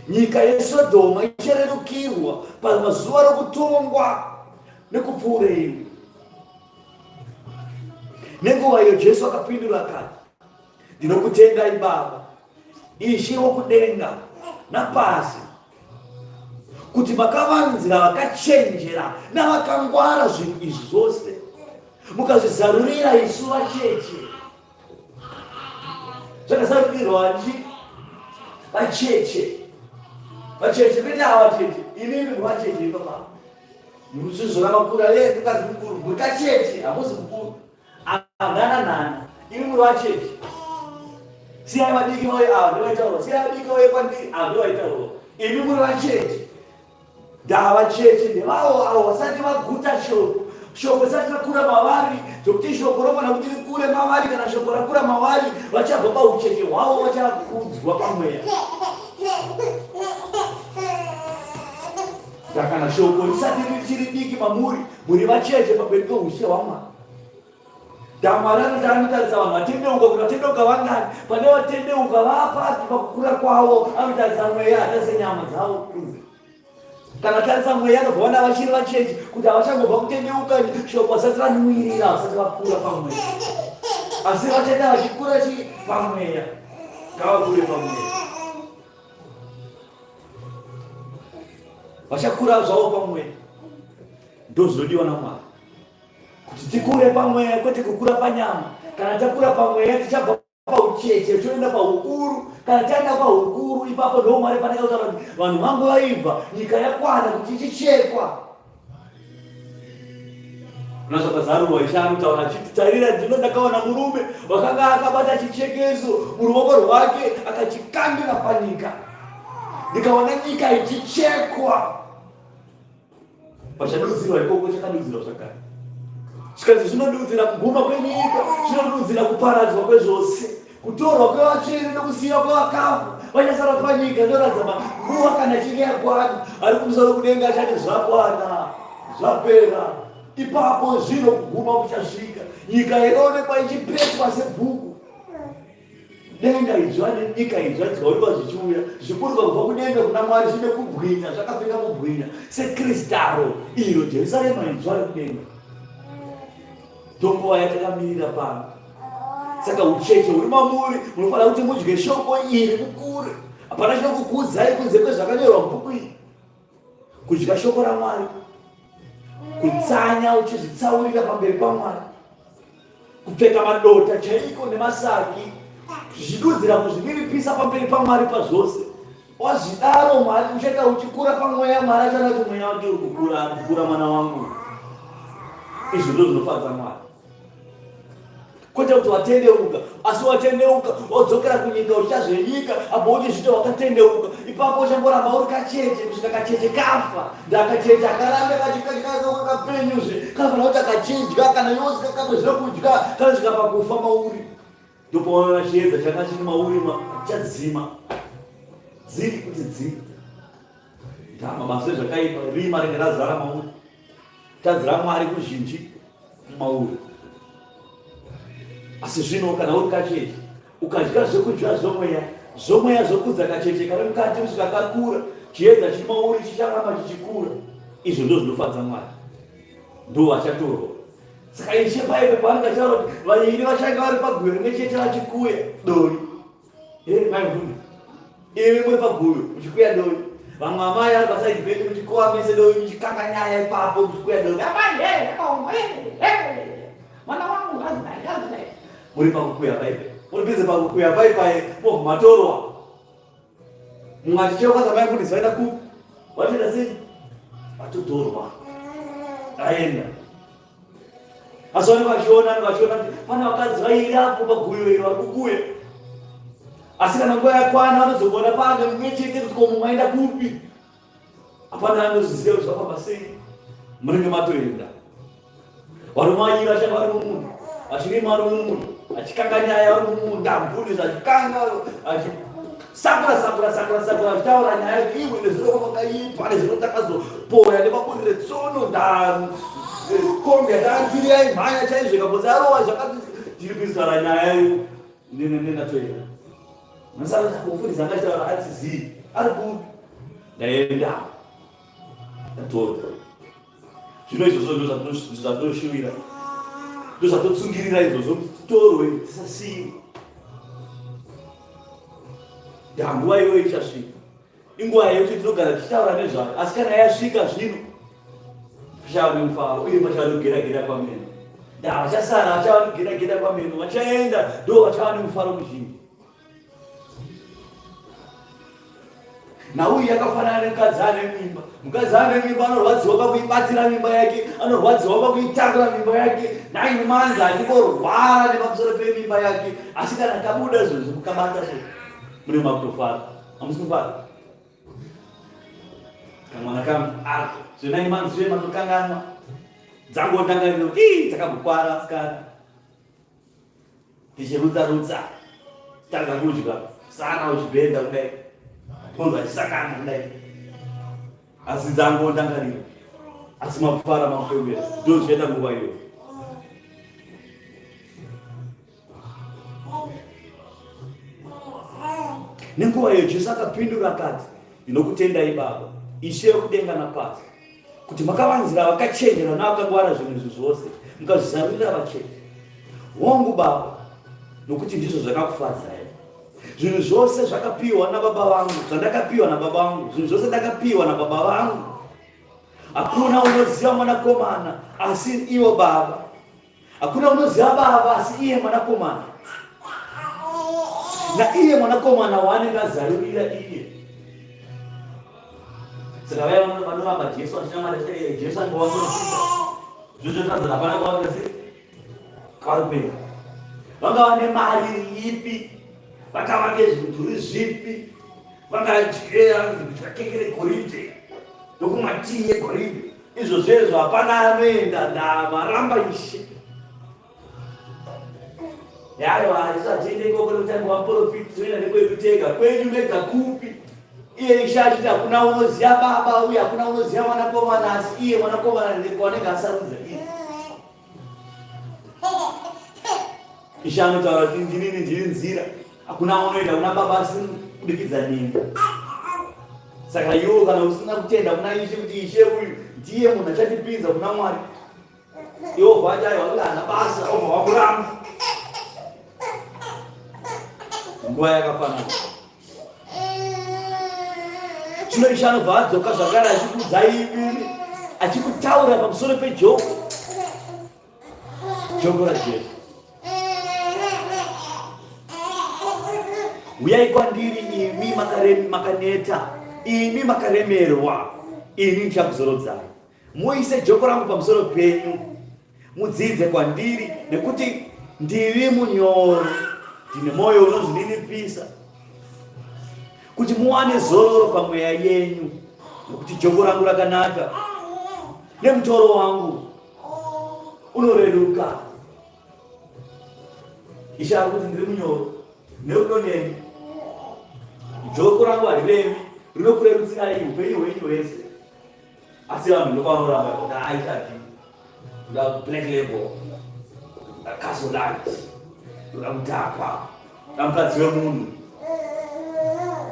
nyika yeSodhoma icharerukirwa pamazuva rokutongwa nekupfuurei. Nenguva iyo Jesu akapindura akati, ndinokutendai Baba, Ishe wokudenga napasi, kuti makavanzira vakachenjera navakangwara zvinhu izvi zvose, mukazvizarurira isu vacheche. Zvakazarurirwa nji vacheche, vacheche kwete havacheche, inini ndvacheche ipapa. Murutsuzvo ramakura kukazi mukuru, murikacheche hamuzi mukuru, angananana, imi muri vacheche. Siyai vadiki vauye ava ndivaitaurwa, siyai vadiki vauye kwandiri ava ndivaitaurwa. Imi muri vacheche. Ndavacheche ndevavo avo vasati vaguta shoko. Shoko risati rakura mavari, zvokuti shoko rinofana kuti rikure mavari. Kana shoko rakura mavari, vachabva paucheche hwavo, vachakudzwa pamweya. Kana shoko risati richiri diki mamuri, muri vacheche pamberi peushe hwaMwari. Mwari anotarisa vanhu vatendeuka, kuti vatendeuka vangani. Pane vatendeuka vapasi pakukura kwavo, anotarisa mweya hata senyama dzavo kunze. Kana tarisa mweya anobva vana vachiri vacheche, kuti havachangobva kutendeuka, shoko vasati ranwirira, vasati vakura pamweya. asi vachaita vachikura chii pamweya, ngavakure pamweya, vachakura zvavo pamweya. Ndozvinodiwa naMwari kuti tikure pamweya, kwete kukura panyama. Kana takura pamweya tichabva paucheche toenda paukuru. Kana taenda paukuru, ipapo ndo Mwari panenge kutaura kuti vanhu vangu vaibva, nyika yakwana kuti ichichekwa. Unasvaka Zaruwa Ishe anotaura achiti, tarira, ndino ndakaona murume wakanga akabata chichekeso muruoko rwake akachikandira panyika, ndikaona nyika ichichekwa. Pachadudzirwa ikoko chakadudzirwa zvakare. Zvikazi zvinodudzira kuguma kwenyika, zvinodudzira kuparadzwa kwezvose, kutorwa kwevachiri nokusiyiwa kwevakafu. Vachasara panyika ndoratidza nguva kana chinge yakwana, ari kumusoro kudenga achati zvakwana, zvapera. Ipapo zvino kuguma kuchasvika, nyika inoonekwa ichipetwa sebhuku. Denga idzva nenyika idzva dzikaonekwa zvichiuya, zvichiburuka kubva kudenga kuna Mwari zvine kubwinya, zvakapfeka kubwinya sekristaro iro Jerusarema idzva rekudenga. Ndonguva yatakamirira pano. Saka ucheche huri mamuri munofanira kuti mudye shoko iri mukure. Hapana chinokukudzai kunze kwezvakanyorwa mubhuku iri. Kudya shoko raMwari, kutsanya uchizvitsaurira pamberi paMwari, kupfeka madota chaiko nemasaki, zvichidudzira kuzviviripisa pamberi paMwari pazvose. Wazvidaro Mwari uchaita uchikura pamweya, Mwari achaona kuti mweya wake uri kukura mwana wangu. Izvi ndizvo zvinofadza Mwari. Kwete kuti watendeuka, asi watendeuka wodzokera kunyika uchazvenyika, apo uchizvita wakatendeuka, ipapo uchangoramba uri kacheche kusvika kacheche kafa. Ndakacheche akaramba kapenyuzve kafanira kuti akachidya kana yosika kapezvira kudya kasvika pakufa mauri. Ndopaona chiedza changa chiri mauri chadzima, dziri kuti dziri ndamabasa ezvakaipa, rima ringe razara mauri. Tadzira Mwari kuzhinji mauri. Asi zvino kana uri kacheche ukadya zvekudya zvomweya zvokudza kacheche kari mukati kusvika kakura, chiedza chiri mauri chicharamba chichikura. Izvo ndizvo zvinofadza Mwari, ndo vachatorwa. Saka Ishe paipe paanga taura kuti vaviri vachanga vari paguyo rimwe chete vachikuya dori. Maivhuni ivi muri paguyo muchikuya dori, vamwe amai ari pasaidi penyu muchikowa mese dori, muchikanga nyaya ipapo muchikuya dori. Mwana wangu lazima muri pakukuya paipe, muri bize pakukuya paipai, mobva matorwa. Mumwe achicheuka dzamaifundiswa aenda kupi, watoenda sei, watotorwa aenda. Asi vanenge vachiona kuti pana vakadzi vairi apo paguyo iro vari kukuya. Asi kana nguva yakwana vanozoona pane mumwe chete kuti ko mumwe aenda kupi. Hapana anoziziva kuti zvafamba sei, munenge matoenda. Varume vanyiri vachanga vari mumunhu, vachirima vari mumunhu, achikanga nyaya vari mumunda, mvuni zvachikanga achisakura achitaura nyaya kuti iwe nezviro kwakaipa nezvinotakazopora nepabudire tsono kombi yatakatiri yaimhanya chaizvo ikambodzi arova zvakati tiri kuisara nyaya iyo nendatoenda. Masara kufundisa angachitaura atizii ari kupi, ndaenda ndatorwa. Zvino izvozvo ndozvatinoshuvira, ndozvatotsungirira izvozvo kuti titorwe tisasiyiwe. Nguva iyoyo ichasvika, inguva yekuti tinogara tichitaura nezvayo, asi kana yasvika zvino pachava nemufaro uye pachava nekugera kwameno. Vachasara vachava nekugera kwameno, vachaenda ndo vachava nemufaro muzhinji. Nauyu yakafanana nemukadzi ane mimba. Mukadzi ane mimba anorwadziwa pakuibatira mimba yake, anorwadziwa pakuitakura mimba yake, 9 months achingorwara nepamusoro pemimba yake. Asi kana kabuda zvozvo mukabata zvo, mune makutofara. Hamusi kufara? Kamwana kangu ako zve 9 months zve matokanganwa, dzangotangarira kuti dzakabukwara asikana. Tichirutsa tanga kudya sana uchibhenda kudai, ponza achisakana kudai, asi dzangotangarira. Asi mafara makupembera ndo zvichaita nguva iyo. Nenguva iyo Jesu akapindura akati, ndinokutendai Baba, Ishe wekudenga napasi, kuti makavanzira vakachenjera navakangwara zvinhu izvi zvose, mukazvizarurira vacheche. Hongu Baba, nokuti ndizvo zvakakufadza here. Zvinhu zvose zvakapiwa nababa vangu, zvandakapiwa nababa vangu, zvinhu zvose ndakapiwa nababa vangu. Hakuna unoziva mwanakomana asi iwo baba. Hakuna unoziva baba asi iye mwanakomana. Na iye mwanakomana waanenge azarurira iye. Saka vaya vanoramba Jesu achinamata Jesu angovanosvika. Zvozvo tadzana hapana kwavanga sei? Kwarupera. Vanga vane mari ipi? Vakavake zvidhuri zvipi? Vangadyera zvakekere goridhe nokumativi egoridhe. Izvo zvezvo hapana anoenda ndamaramba Ishe. Yayo haisatiende ikoko nekutange waprofiti zoenda nekwekutega kwenyu nega kupi. Iye Ishe achiti hakuna unoziva baba uye hakuna unoziva mwanakomana asi iye mwanakomana wanenge asarudza iye. Ishe anotaura kuti ndinini ndiri nzira. Hakuna unoenda kuna baba asi kubudikidza neni. Saka iwo kana usina kutenda kuna Ishe kuti Ishe uyu ndiye munhu achatipinza kuna Mwari, Jehovha achayo hakana basa obva wakuramba. Nguva yakafanana. Zvino Ishe anobva adzoka zvakare achikuudzai achikutaura pamusoro pejoko raJesu. Uyai kwandiri imi makaneta, imi makaremerwa, ini ndichakuzorodzai. Muise joko rangu pamusoro penyu, mudzidze kwandiri nekuti ndiri munyoro, ndine mwoyo unozvininipisa, kuti muwane zororo pamweya yenyu, nekuti joko rangu rakanaka nemutoro wangu unoreruka. Ishe ari kuti ndiri munyoro neunoneni, joko rangu hariremi, rinokurerutsirai upenyu hwenyu hwese. Asi vanhu ndopavanoramba kuti aishati ndoda black label, ndoda casolite, ndoda kudhakwa, ndoda mukadzi wemunhu.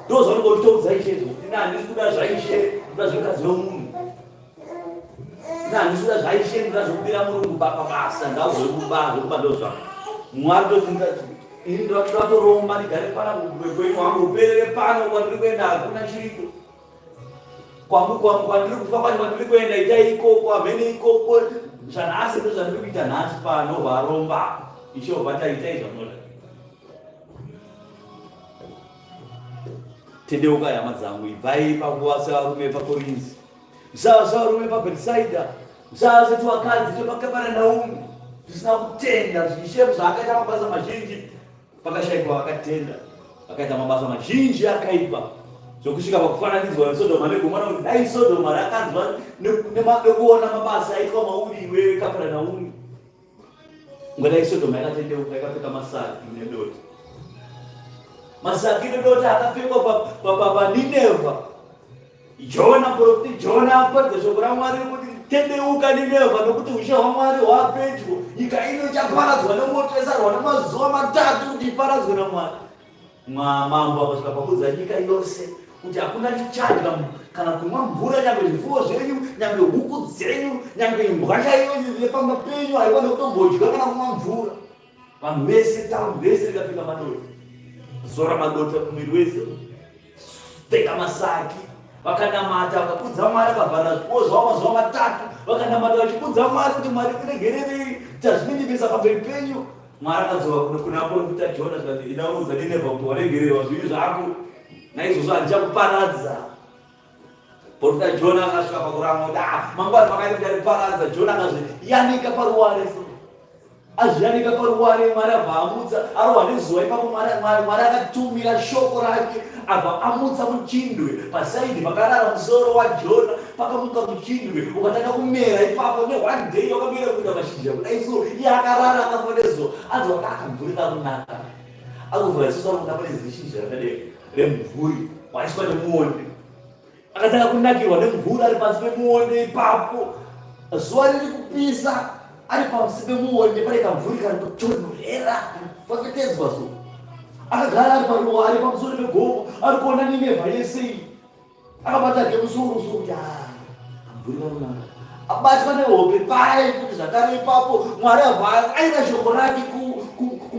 Ndozvanongotoudza Ishe izvo kuti handisi kuda zvaIshe, ndoda zvemukadzi wemunhu. Handisi kuda zvaIshe, ndoda zvokubira Murungu pabasa, zvekuba ndozvangu. Mwari toti ini ndotoromba ndigare pana kwenyu wangu uperere pano kwandiri kuenda hakuna chiriko. Kwandiri kufa kwacho kwandiri kuenda itai ikoko, hamene ikoko. Zvanhasi ndozvandiri kuita nhasi pano varomba. Ishe obva taitai zvanoda. Tendeuka hama dzangu, ibvai panguva sevarume paKorinzi. Musava sevarume paBhetisaidha. Musava setivakadzi tepakaparanaumu zvisina kutenda. Ishe zvaakaita mabasa mazhinji pakashayikwa vakatenda, vakaita mabasa mazhinji akaipa zvokusvika pakufananidzwa neSodoma neGomora, kuti dai Sodoma rakanzwa nekuona mabasa aitwa mauri iwe Kapenaumu, ungadai Sodoma yakatendeuka, yakapfeka masaki nedota. Masaki nedota akapfekwa paNinevha. Jona, profeti Jona aparadza shoko raMwari kuti tendeuka Ninevha nokuti ushe hwaMwari hwapedyo, nyika ino ichaparadzwa nemoto, yasarwa nemazuva 3 kuti iparadzwe naMwari. Mambo akasvika pakuudza nyika yose kuti hakuna chichadya kana kumwa mvura, nyangwe zvipfuwo zvenyu, nyangwe huku dzenyu, nyangwe imbwa chaiyo yepamba penyu haikwane kutombodya kana kumwa mvura. Vanhu vese, taundi vese rikapfeka madota, zora madota kumwiri wese, pfeka masaki, vakanamata, vakakudza Mwari, vakavhara zvipfuwo zvavo mazuva 3, vakanamata vachikudza Mwari kuti Mwari kuregererei tazvininipisa pamberi penyu. Mwari akadzoka kuna profita Jona zvati inaudza Ninevha kuti waregererwa zvivi zvako, naizvozvo handichakuparadza. Profita Jona akasvika pakuramba kuti mangwana makaita ndichariparadza. Jona akazviyanika paruware, azviyanika paruware. Mwari abva amutsa, arohwa nezuva ipapo. Mwari akatumira shoko rake abva amutsa muchindwe pasaidi pakarara musoro waJona, pakamuka muchindwe ukatanga kumera ipapo. Ne1 day wakamera kuita mashizha kudai so, iye akarara akafa nezuva, anzwa kuti akamvuri karunaka. Akubva isusu anoda pane zishizha rakadai remvuri waiswa nemuonde, akatanga kunakirwa nemvura ari pasi pemuonde ipapo. Zuva riri kupisa, ari pasi pemuonde pane kamvuri kari kutonhorera kufafetedzwa zuva. Akagara ari paruware pamusoro pegomo, ari kuona Ninevha yese. Akabata kemusoro kuti kamvuri karunaka, abatwa nehope pai kuti zvakare ipapo. Mwari abva aina shoko rake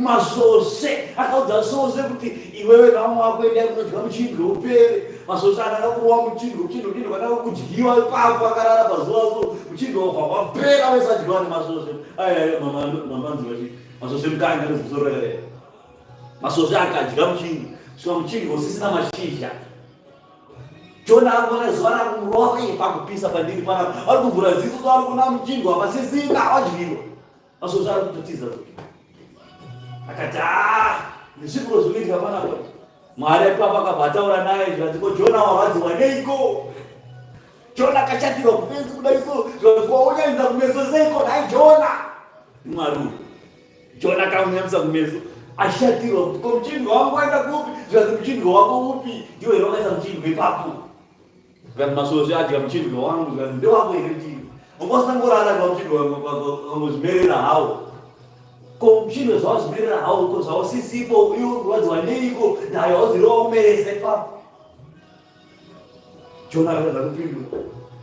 kumasose akaudza sose kuti iwewe naumwe wako endai kunodya muchindwe upere. Masose akakurowa muchindwe, muchindwe kana kudyiwa ipapo akarara pazuva so muchindwe wabva wapera wese adyiwa nemasose. Mamanzi vachiti masose mukanga nezvisoro here. Masose akadya muchindwe saka muchindwe usisina mashizha. Jona akona zuva rakumrowa pakupisa pandiri panapa ari kuvhura ziso ari kuna muchindwe apasisina wadyiwa. Masose ari kutotiza akati nezvipuro zvinoitika panapa. Mwari ipapo akabva ataura naye zvikati ko Jona warwadziwa neiko? Jona akashatirwa kufenzi kudai so zvikati waunyanidza kumeso seiko nai Jona? Mwari Jona akamunyamisa kumeso ashatirwa kuti ko muchindwe wangu waenda kupi? Zvikati muchindwe wako upi? Ndiwe here wakaisa muchindwe ipapo. Zvikati masose adya muchindwe wangu. Zvikati ndewako here muchindwe ungosangorara pamuchindwe wangozvimerera hawo. Ko muchindwe zvawazvimerera hawo ko zvawasisipo iwe urwadziwa neiko naye wazirowa umerese ipapo. Jona akatadza kupindura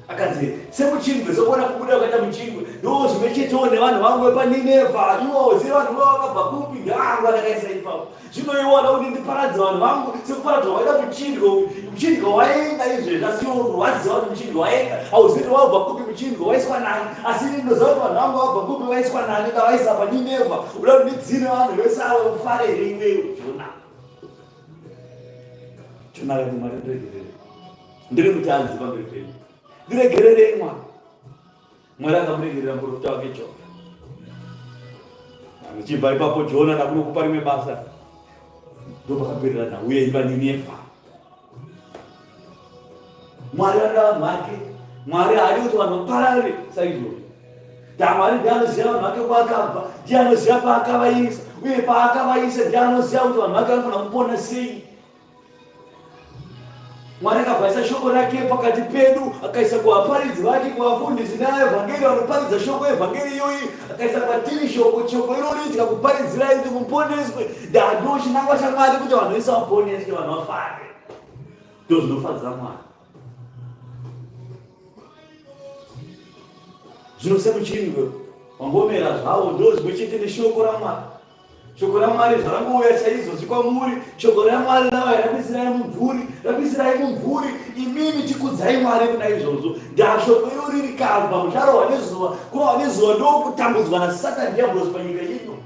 akati semuchindwe sokuona kubuda ukaita muchindwe ndo zvimwe chetewo nevanhu vangu vepaNinevha. Iwo uzive vanhu vavo vakabva kupi ngeangu andakaisa ipapo. Zvino iwona kuti ndiparadze vanhu vangu sekuparadzwa waida muchindwe. Muchindwe waenda izvezvi asi iwo urwadziwa kuti muchindwe waenda hauzivi wabva kupi muchindwe waiswa nani. Asi ndinoziva kuti vanhu vangu vabva kupi vaiswa nani ndavaisa paNinevha uda kuti ndidzine vanhu vese avo ufarere iwewe. Jona akati Mwari ndiregerere, ndiri mutadzi pamberi penyu, ndiregererei Mwari. Mwari akamuregerera muprofita wake Jona. Achibva ipapo Jona ndakunokupa rimwe basa ndopakapererana uyei paNinevha. Mwari vada vanhu vake. Mwari haadi kuti vanhu vaparare saizvozvo. Mwari ndiye anoziva vanhu vake kwaakabva, ndiye anoziva paakavaisa, uye paakavaisa ndiye anoziva kuti vanhu vake vanofanira kupona sei. Mwari akabvisa shoko rake pakati pedu akaisa kuvaparidzi vake, kuvafundisi neevhangeri vanoparidza shoko evhangeri iyoyi, akaisa kwatiri shoko iroriitika kuparidzirai kuti muponeswe. Ndando chinangwa chaMwari kuti vanhu vese vaponeswe, vanhu vafare. Ndo zvinofadza Mwari. Zvino semuchindwe wangomera zvavo ndo zvimwe chete neshoko raMwari. Shoko raMwari zvarangouya chaizvozvi kwamuri. Shoko raMwari rava rapisirai mumvuri. Imimi tikudzai Mwari kuna izvozvo. Ndashoko irori rikabva mucharohwa nezuva, kurohwa nezuva ndokutambudzwa naSatani Diabhorosi panyika ino.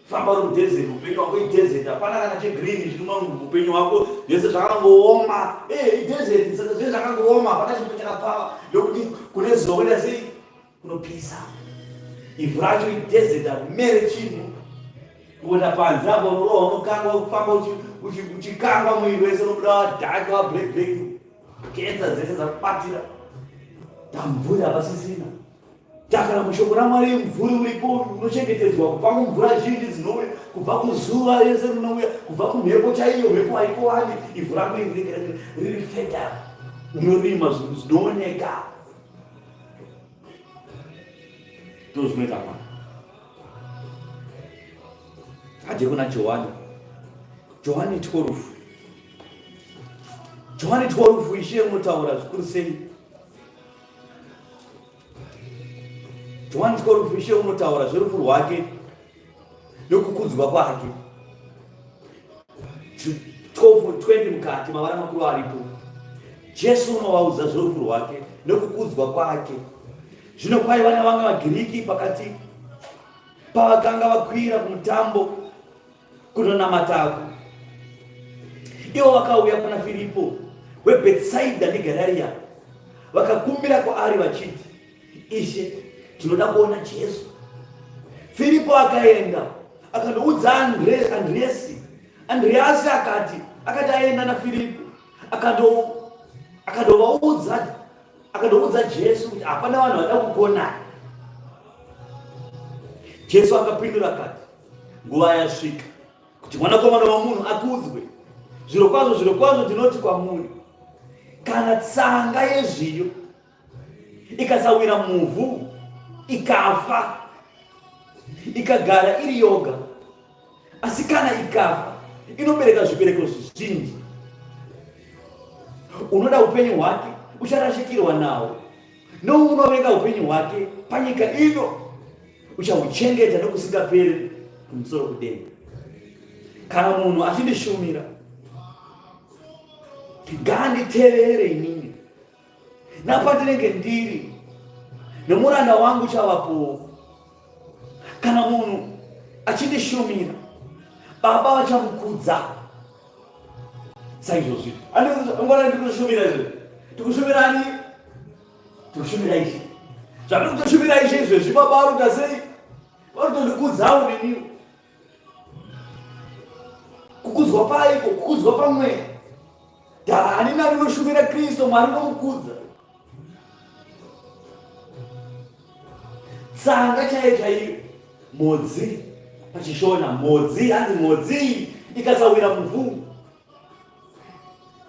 Famba uri mudhezeti, upenyu wako idhezeti, hapana kana chegirini chiri muupenyu wako, zvese zvakangooma. Idhezeti, saka zvese zvakangooma, hapana chinhu chakapfava. Ndokuti kune zuva kuenda sei? Kunopisa. Ivhu racho idhezeti, hamumere chinhu. Kuenda panze apo unorohwa unokangwa kufamba uchikangwa mwiri wese unobuda wadhaka wablack. Kenza dzese dzakubatira. Mvuri hapasisina. Takana mushoko raMwari mvuri uripo unochengetedzwa kubva kumvura zhinji dzinouya, kubva kuzuva rese rinouya, kubva kumhepo chaiyo, mhepo haikowani. Ivhu rako riri feda, unorima zvinhu zvinooneka. Ndo zvinoita Mwari. Hadye kuna Johani 12. Johani 12 Ishe unotaura zvikuru sei. Johani 12 Ishe unotaura zverufu rwake nokukudzwa kwake. 12:20 mukati mavara makuru aripo. Jesu unovaudza zverufu rwake nokukudzwa kwake. Zvino kwaiva nevamwe vaGiriki pakati pavakanga vakwira kumutambo kunonamatako. Ivo vakauya kuna Filipo weBhetsaida neGararia, vakakumbira kwaari vachiti, Ishe, tinoda kuona Jesu. Filipo akaenda akandoudza Andreasi akati aenda naFilipo akandoudza Jesu kuti hapana vanhu vada kukona. Jesu akapindura akati, nguva yasvika kuti Mwanakomana woMunhu akudzwe. Zvirokwazvo ndinoti kwamuri, kana tsanga yezviyo ikasawira muvhu ikafa, ikagara iri yoga, asi kana ikafa inobereka zvibereko zvizhinji. Unoda upenyu hwake ucharashikirwa nawo, nounovenga upenyu hwake panyika ino uchahuchengeta nokusingaperi kumusoro kudenga. Kana munhu achindishumira nganditevere inini napatinenge ndiri nemuranda wangu chavapo. Kana munhu achindishumira Baba vachamukudza. Saizvozvi angona ndikushumira izvi tikushumirani tikushumira izvi zvati kutoshumira izvi izvezvi Baba varuta sei varutondikudzawo neniwo. Kukudzwa paipo kukudzwa pamwe hanina rinoshumira Kristu Mwari unomukudza. Tsanga chaiyo chaiyo modzi pachishona modzi hanzi modzi ikasawira muvhu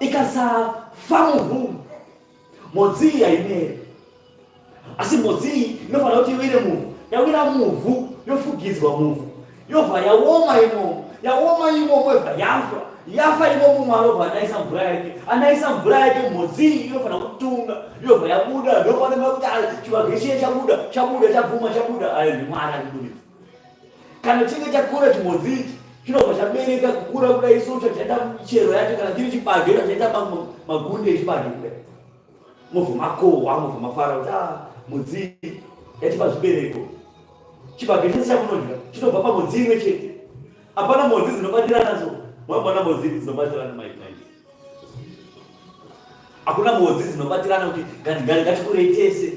ikasafa muvhu modzi haimeri. Asi modzi inofanira kuti iwire muvhu. Yawira muvhu yofugidzwa muvhu yobva yaoma imomo yobva yafa imomo. Mwari obva anaisa mvura yake anaisa mvura yake modzi inofanira kutunga yobva yabuda. Ndofanira kuti chibage chiye chabuda chabvuma chabuda. Ayo ni Mwari akubudisa. Kana chinge chakura chimodzi ichi chinobva chabereka kukura kudai socho chaita michero yacho. Kana chiri chibage chaita magunde echibage kudai mobva makohwa mobva mafara kuti modzi yatipa zvibereko. Chibage chese chamunodya chinobva pamodzi imwe chete. Hapana modzi dzinobatirana so. Mwabona modzi dzinobatirana maizvi. Hakuna modzi dzinobatirana kuti ngatikurei tese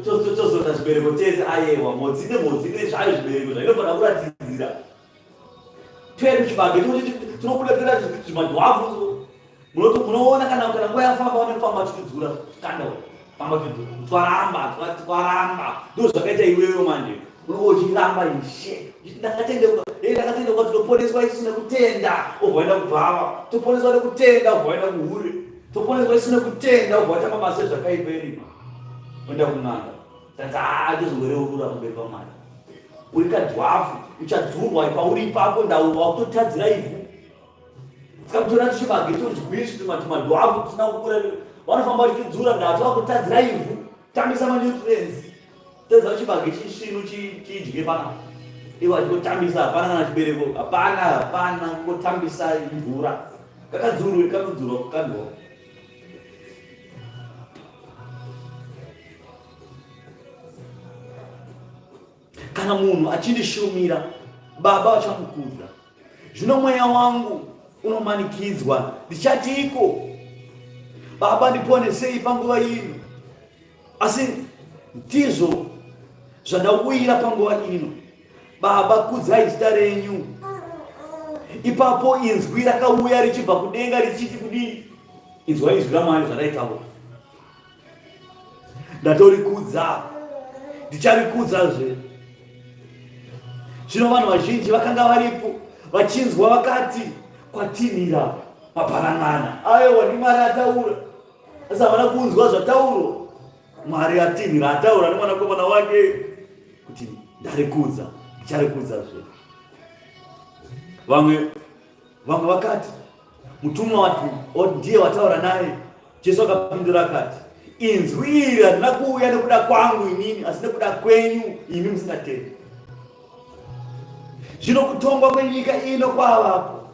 tozorota zvibereko tese. Ayewa modzi nemodzi nezvayo zvibereko zvainofanira kuratidzira. Twere chibage tinokuletera zvimadhwafu. Munoona kana nguva yafamba vanofamba chichidzura kanda famba chichidzura twaramba ndozvakaita iwewe manje uchiramba ishe ndakatendeuka toponeswa isina kutenda obvaenda kubhava toponeswa nekutenda obvaenda kuhure toponeswa isina kutenda obva watamba mabasa zvakaiperi oenda kun'anga tatozoreurura kumberi paMwari. Uri kadhwafu uchadzurwa pauri ipapo ndauwa kutotadzira ivhu. Tikamutora tichibage tozigwishi timadhwafu tusina kukura vanofamba vachidzura ndatu vakutadzira ivhu tambisa manutrients. Tedza chibage chisvinu chidye panapa iwo achitotambisa hapana kana chibereko hapana kutambisa mvura kakadzurwa kakudzurwa kukandwa. Kana munhu achindishumira Baba vachamukudza. Zvino mweya wangu unomanikidzwa ndichatiko Baba ndiponesei panguva ino. Asi ndizvo zvandawira panguva ino. Baba kudzai zita renyu. Ipapo inzwi rakauya richibva kudenga richiti kudii. Inzwa izwi raMwari zvaraitawo. Ndatorikudza ndicharikudzazve. Zvino vanhu vazhinji vakanga varipo vachinzwa vakati kwatinhira maparangana. Aiwa ndiMwari ataura. Asi havana kunzwa zvatauro. Mwari atinhira ataura nemwanakomana wake kuti ndarikudza ndicharikudzazve. Vamwe vakati mutumwa ndiye wataura naye. Jesu akapindura akati inzwi iri harina kuuya nekuda kwangu inini asi nekuda kwenyu imi musingatendi. Zvino kutongwa kwenyika ino kwavapo.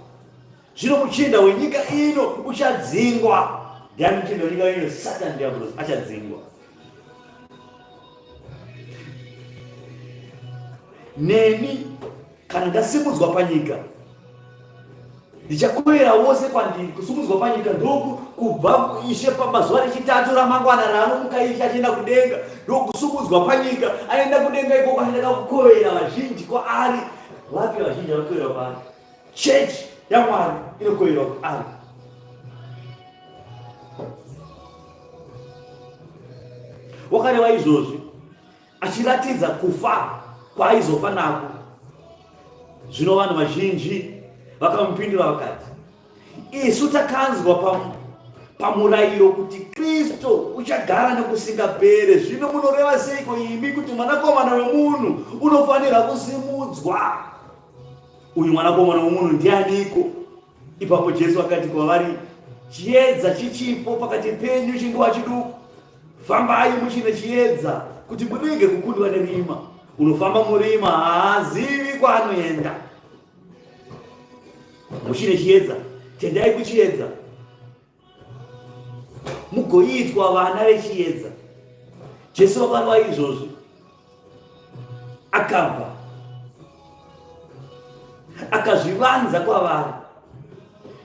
Zvino muchinda wenyika ino uchadzingwa. Ndiani muchinda wenyika ino? Satani diabolos achadzingwa. Neni kana ndasimudzwa panyika ndichakwira wose kwandiri. Kusimudzwa panyika ndoku kubva Ishe pamazuva rechitatu ramangwana raanomuka Ishe achienda kudenga. Ndokusimudzwa panyika aenda kudenga ikoko aenda kukovera vazhinji kwaari. Vapi vazhinji vanokovera kwaari? Chechi yaMwari inokovera kwaari. Wakareva izvozvi achiratidza kufa kwaaizofa nako. Zvino vanhu vazhinji vakamupindura vakati isu takanzwa pamurayiro kuti Kristu uchagara nokusingapere. Zvino munoreva seiko imi kuti mwanakomana wemunhu unofanira kusimudzwa? Uyu mwanakomana wemunhu ndianiko? Ipapo Jesu akati kwavari chiedza chichipo pakati penyu chinguva chiduku. Fambai muchine chiedza kuti murege kukundwa nerima. unofamba murima haazivi kwaanoenda. Muchine chiedza, tendai kuchiedza, mugoitwa vana vechiedza. Jesu vakarwa izvozvi, akabva akazvivanza kwavari.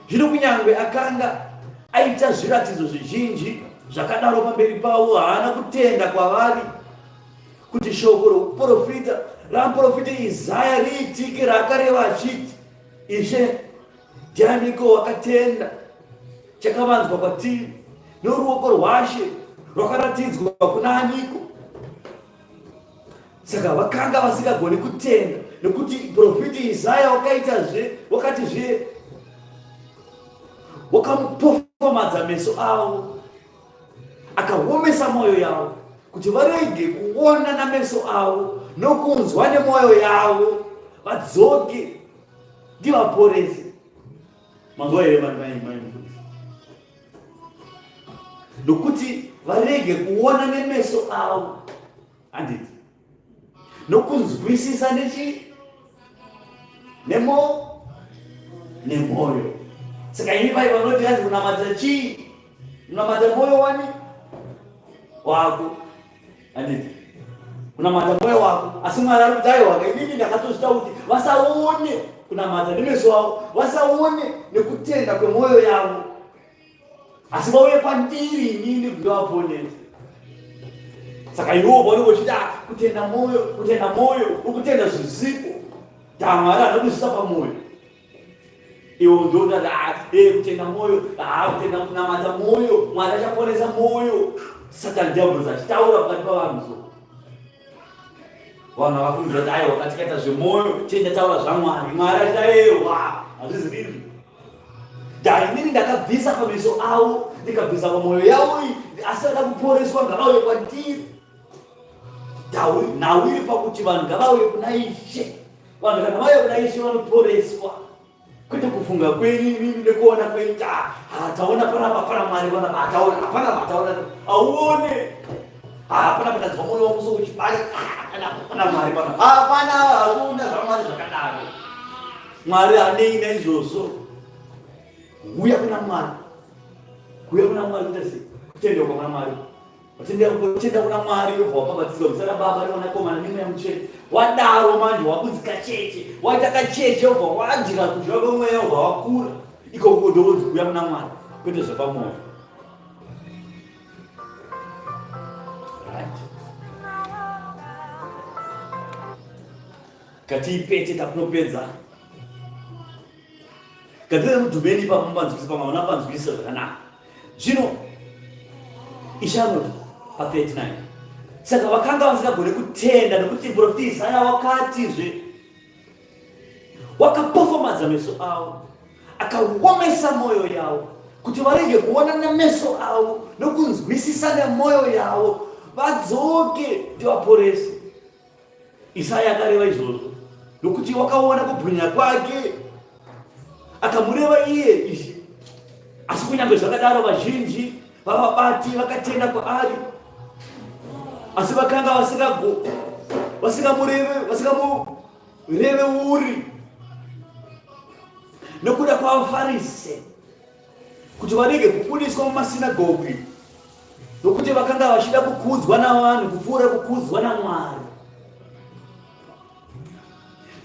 Zvino kunyangwe akanga aita zviratidzo zvizhinji zvakadaro pamberi pavo, haana kutenda kwavari kuti shoko rokuprofita ramuprofita Isaya riitike, rakareva achiti, Ishe ndianiko wakatenda chakavanzwa kwatiri, noruoko rwaShe rwakaratidzwa kuna aniko? Saka vakanga vasingagoni kutenda, nekuti profita Isaya wakatizve wakamupofomadza meso avo, akaomesa mwoyo yavo, kuti varege kuona nameso avo nokunzwa nemwoyo yavo, vadzoke ndivaporese. Manzwa here mai, nokuti varege kuona nemeso avo, handiti, nokunzwisisa nemwoyo. Saka ini pai vanoti hanzi kunamata chii? Kunamata mwoyo wako, handiti, kunamata mwoyo wako. Asi Mwari ari kuti aiwa, inini ndakatozvita kuti vasaone kunamata nemeso avo, vasaone nekutenda kwemwoyo yavo, asi vauye kwandiri inini kuti vaponese. Saka iwo vanenge vachiti kutenda mwoyo, ukutenda zvizipo, Mwari anokuzvisa pamwoyo. Iwo ndotati kutenda mwoyo, kutenda kunamata mwoyo, Mwari achaponesa mwoyo. Saka diablos achitaura pakati pavanhu so. Vanhu vakafundzira kuti aiwa katikaita zvemwoyo tiendataura zvaMwari, Mwari achitaewa hazvizivi. Inini ndakabvisa pameso avo, ndikabvisa pamwoyo yavo, asi vada kuporeswa ngavauye kwandiri. Nhau iri pakuti vanhu ngavauye kuna Ishe. Vanhu kana vauye kuna Ishe vanoporeswa, kwete kufunga kwenyu nekuona kwenyu, taona pana Mwari, hapana, auone, hapana patadzwa mwoyo wangu sokuchibaya, pana Mwari, hapana, hakuna zvaMwari zvakadaro. Mwari hanei naizvozvo. Uya kuna Mwari kuti kutenda kuna Mwari. Kutenda kuna Mwari yobva wabhabhatidzwa muzita raBaba neMwanakomana neMweya Mutsvene. Wadaro manje wakudzi kacheche, waita kacheche, wobva wadya kudya kwemweya, wobva wakura. Ikoko ndonzi kuuya kuna Mwari, kwete zvepamwoyo. Katiipete takunopedza. Katiri mudhumeni pamambanzwisa pamwe napanzwisa zvakanaka. Zvino Ishe anoti pa39, saka vakanga vasingagoni kutenda, nekuti profita Isaya wakatizve, wakapofomadza meso avo, akaomesa mwoyo yavo, kuti varege kuona nemeso avo nokunzwisisa nemwoyo yavo, vadzoke ndivaporese. Isaya akareva izvozvo nokuti wakaona kubwinya kwake, akamureva iye Ishe. Asi kunyange zvakadaro vazhinji vavabati vakatenda kwaari, asi vakanga vasingamureve uri, nekuda kwavaFarisi, kuti varege kubudiswa mumasinagogi, nokuti vakanga vachida kukudzwa navanhu kupfuura kukudzwa naMwari.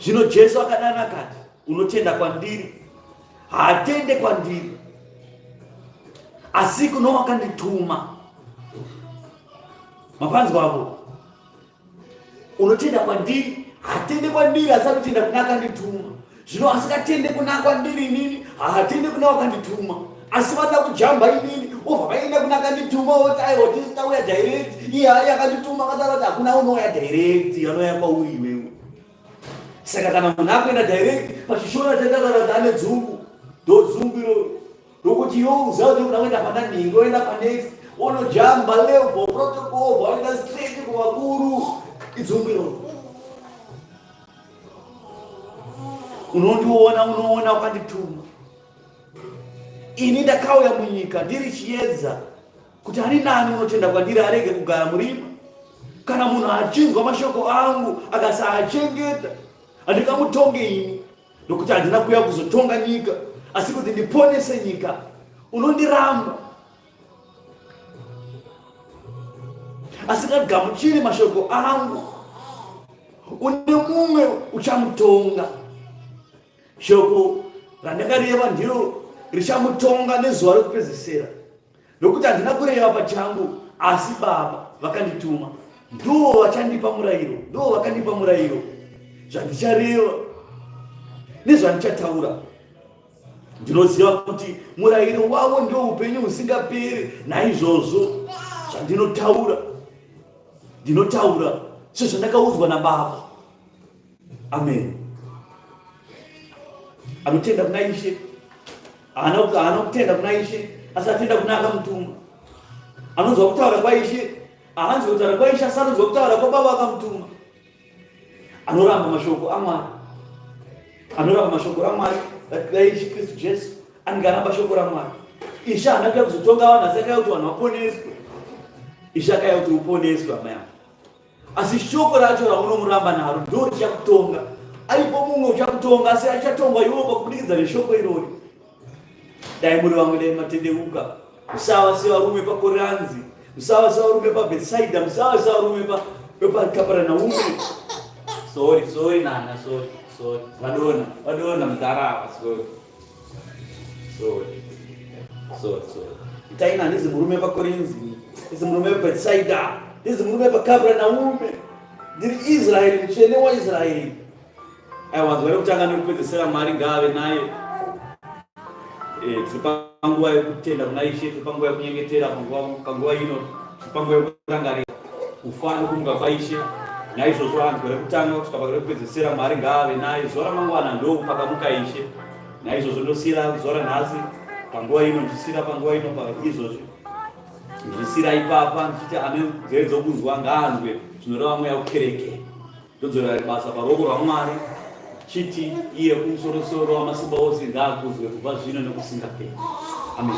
Zvino Jesu akadana akati, unotenda kwandiri, haatende kwandiri, asi kuno wakandituma. Mapanzwapo, unotenda kwandiri, haatende kwandiri, asi anotenda kuna akandituma. Zvino asikatende kuna kwandiri inini, haatende kuna wakandituma. Asi vada kujamba inini, obva vaenda kuna akandituma, oti aiwa tisitauya direct, iye akandituma akataura kuti hakuna unouya direct, anouya kwauri iwewe. Saka kana munhu akuenda direct pachishona tendakara kuti ane dzungu, ndodzungu iroro, rokuti iwe uziva kuti unoenda pana nhingi, oenda panext, onojamba level protocol, vaenda straight kuvakuru, idzungu iroro. Unoona wakandituma. Ini ndakauya munyika ndiri chiedza, kuti ani nani unotenda kwandiri arege kugara murima, kana munhu achinzwa mashoko angu akasaachengeta, handingamutonge ini, nokuti handina kuuya kuzotonga nyika asi kuti ndiponese nyika. Unondiramba asingagamuchiri mashoko angu, une mumwe uchamutonga. Shoko randakareva ndiro richamutonga nezuva rekupedzisira, nokuti handina kureva pachangu asi Baba vakandituma, ndo vachandipa murayiro, ndo vakandipa murayiro zvandichareva nezvandichataura. Ndinoziva kuti murayiro wavo ndio upenyu husingaperi. Naizvozvo zvandinotaura, ndinotaura sezvandakaudzwa naBaba. Amen. Anotenda kuna Ishe haana kutenda kuna Ishe asi atenda kuna akamutuma. Anonzwa kutaura kwaIshe haanzwi kutaura kwaIshe asi anonzwa kutaura kwaBaba akamutuma. Anoramba mashoko aMwari, anoramba mashoko aMwari aIshe Kristu Jesu, angaramba shoko raMwari. Ishe haana kuuya kuzotonga vanhu asi akauya kuti vanhu vaponeswe. Ishe akauya kuti uponeswe hama yangu, asi shoko racho raunomuramba naro ndo richakutonga. Aripo mumwe uchakutonga asi achatongwa iwo pakubudikidza neshoko irori. Dai muri vamwe dai matendeuka, musava sevarume paKoranzi, musava sevarume paBhetsaida, musava sevarume paKaparanaume. Sorry nana, sorry. Vadona mutarava, sorry. Itaina ndizi murume paKorinzi, ndizi murume paBhetsaida, ndizi murume paKaparanaume. Ndiri Israeli, mutsvene waIsraeri. Aiwa, zvare kutanga nekupedzisira Mwari ngaave naye. Tiri panguva yekutenda kuna Ishe, tiri panguva yekunyengetera, panguva ino tiri panguva yekurangarira kufa nekumuka kwaIshe. Naizvozvo vanhu vari kutanga kusvika pakare kupedzisira Mwari ngaave naye. Zuva ramangwana ndo pakamuka Ishe. Naizvozvo ndosiyira zuva ranhasi panguva ino, ndichisiyira panguva ino paizvozvo. Ndichisiyira ipapa ndichiti ane nzeve dzokunzwa ngaanzwe zvinoreva mweya kukereke. Ndodzorera basa paruoko rwaMwari chiti iye kumusoro-soro wamasimba ose ngaakuzwe kubva zvino nekusingaperi. Amen.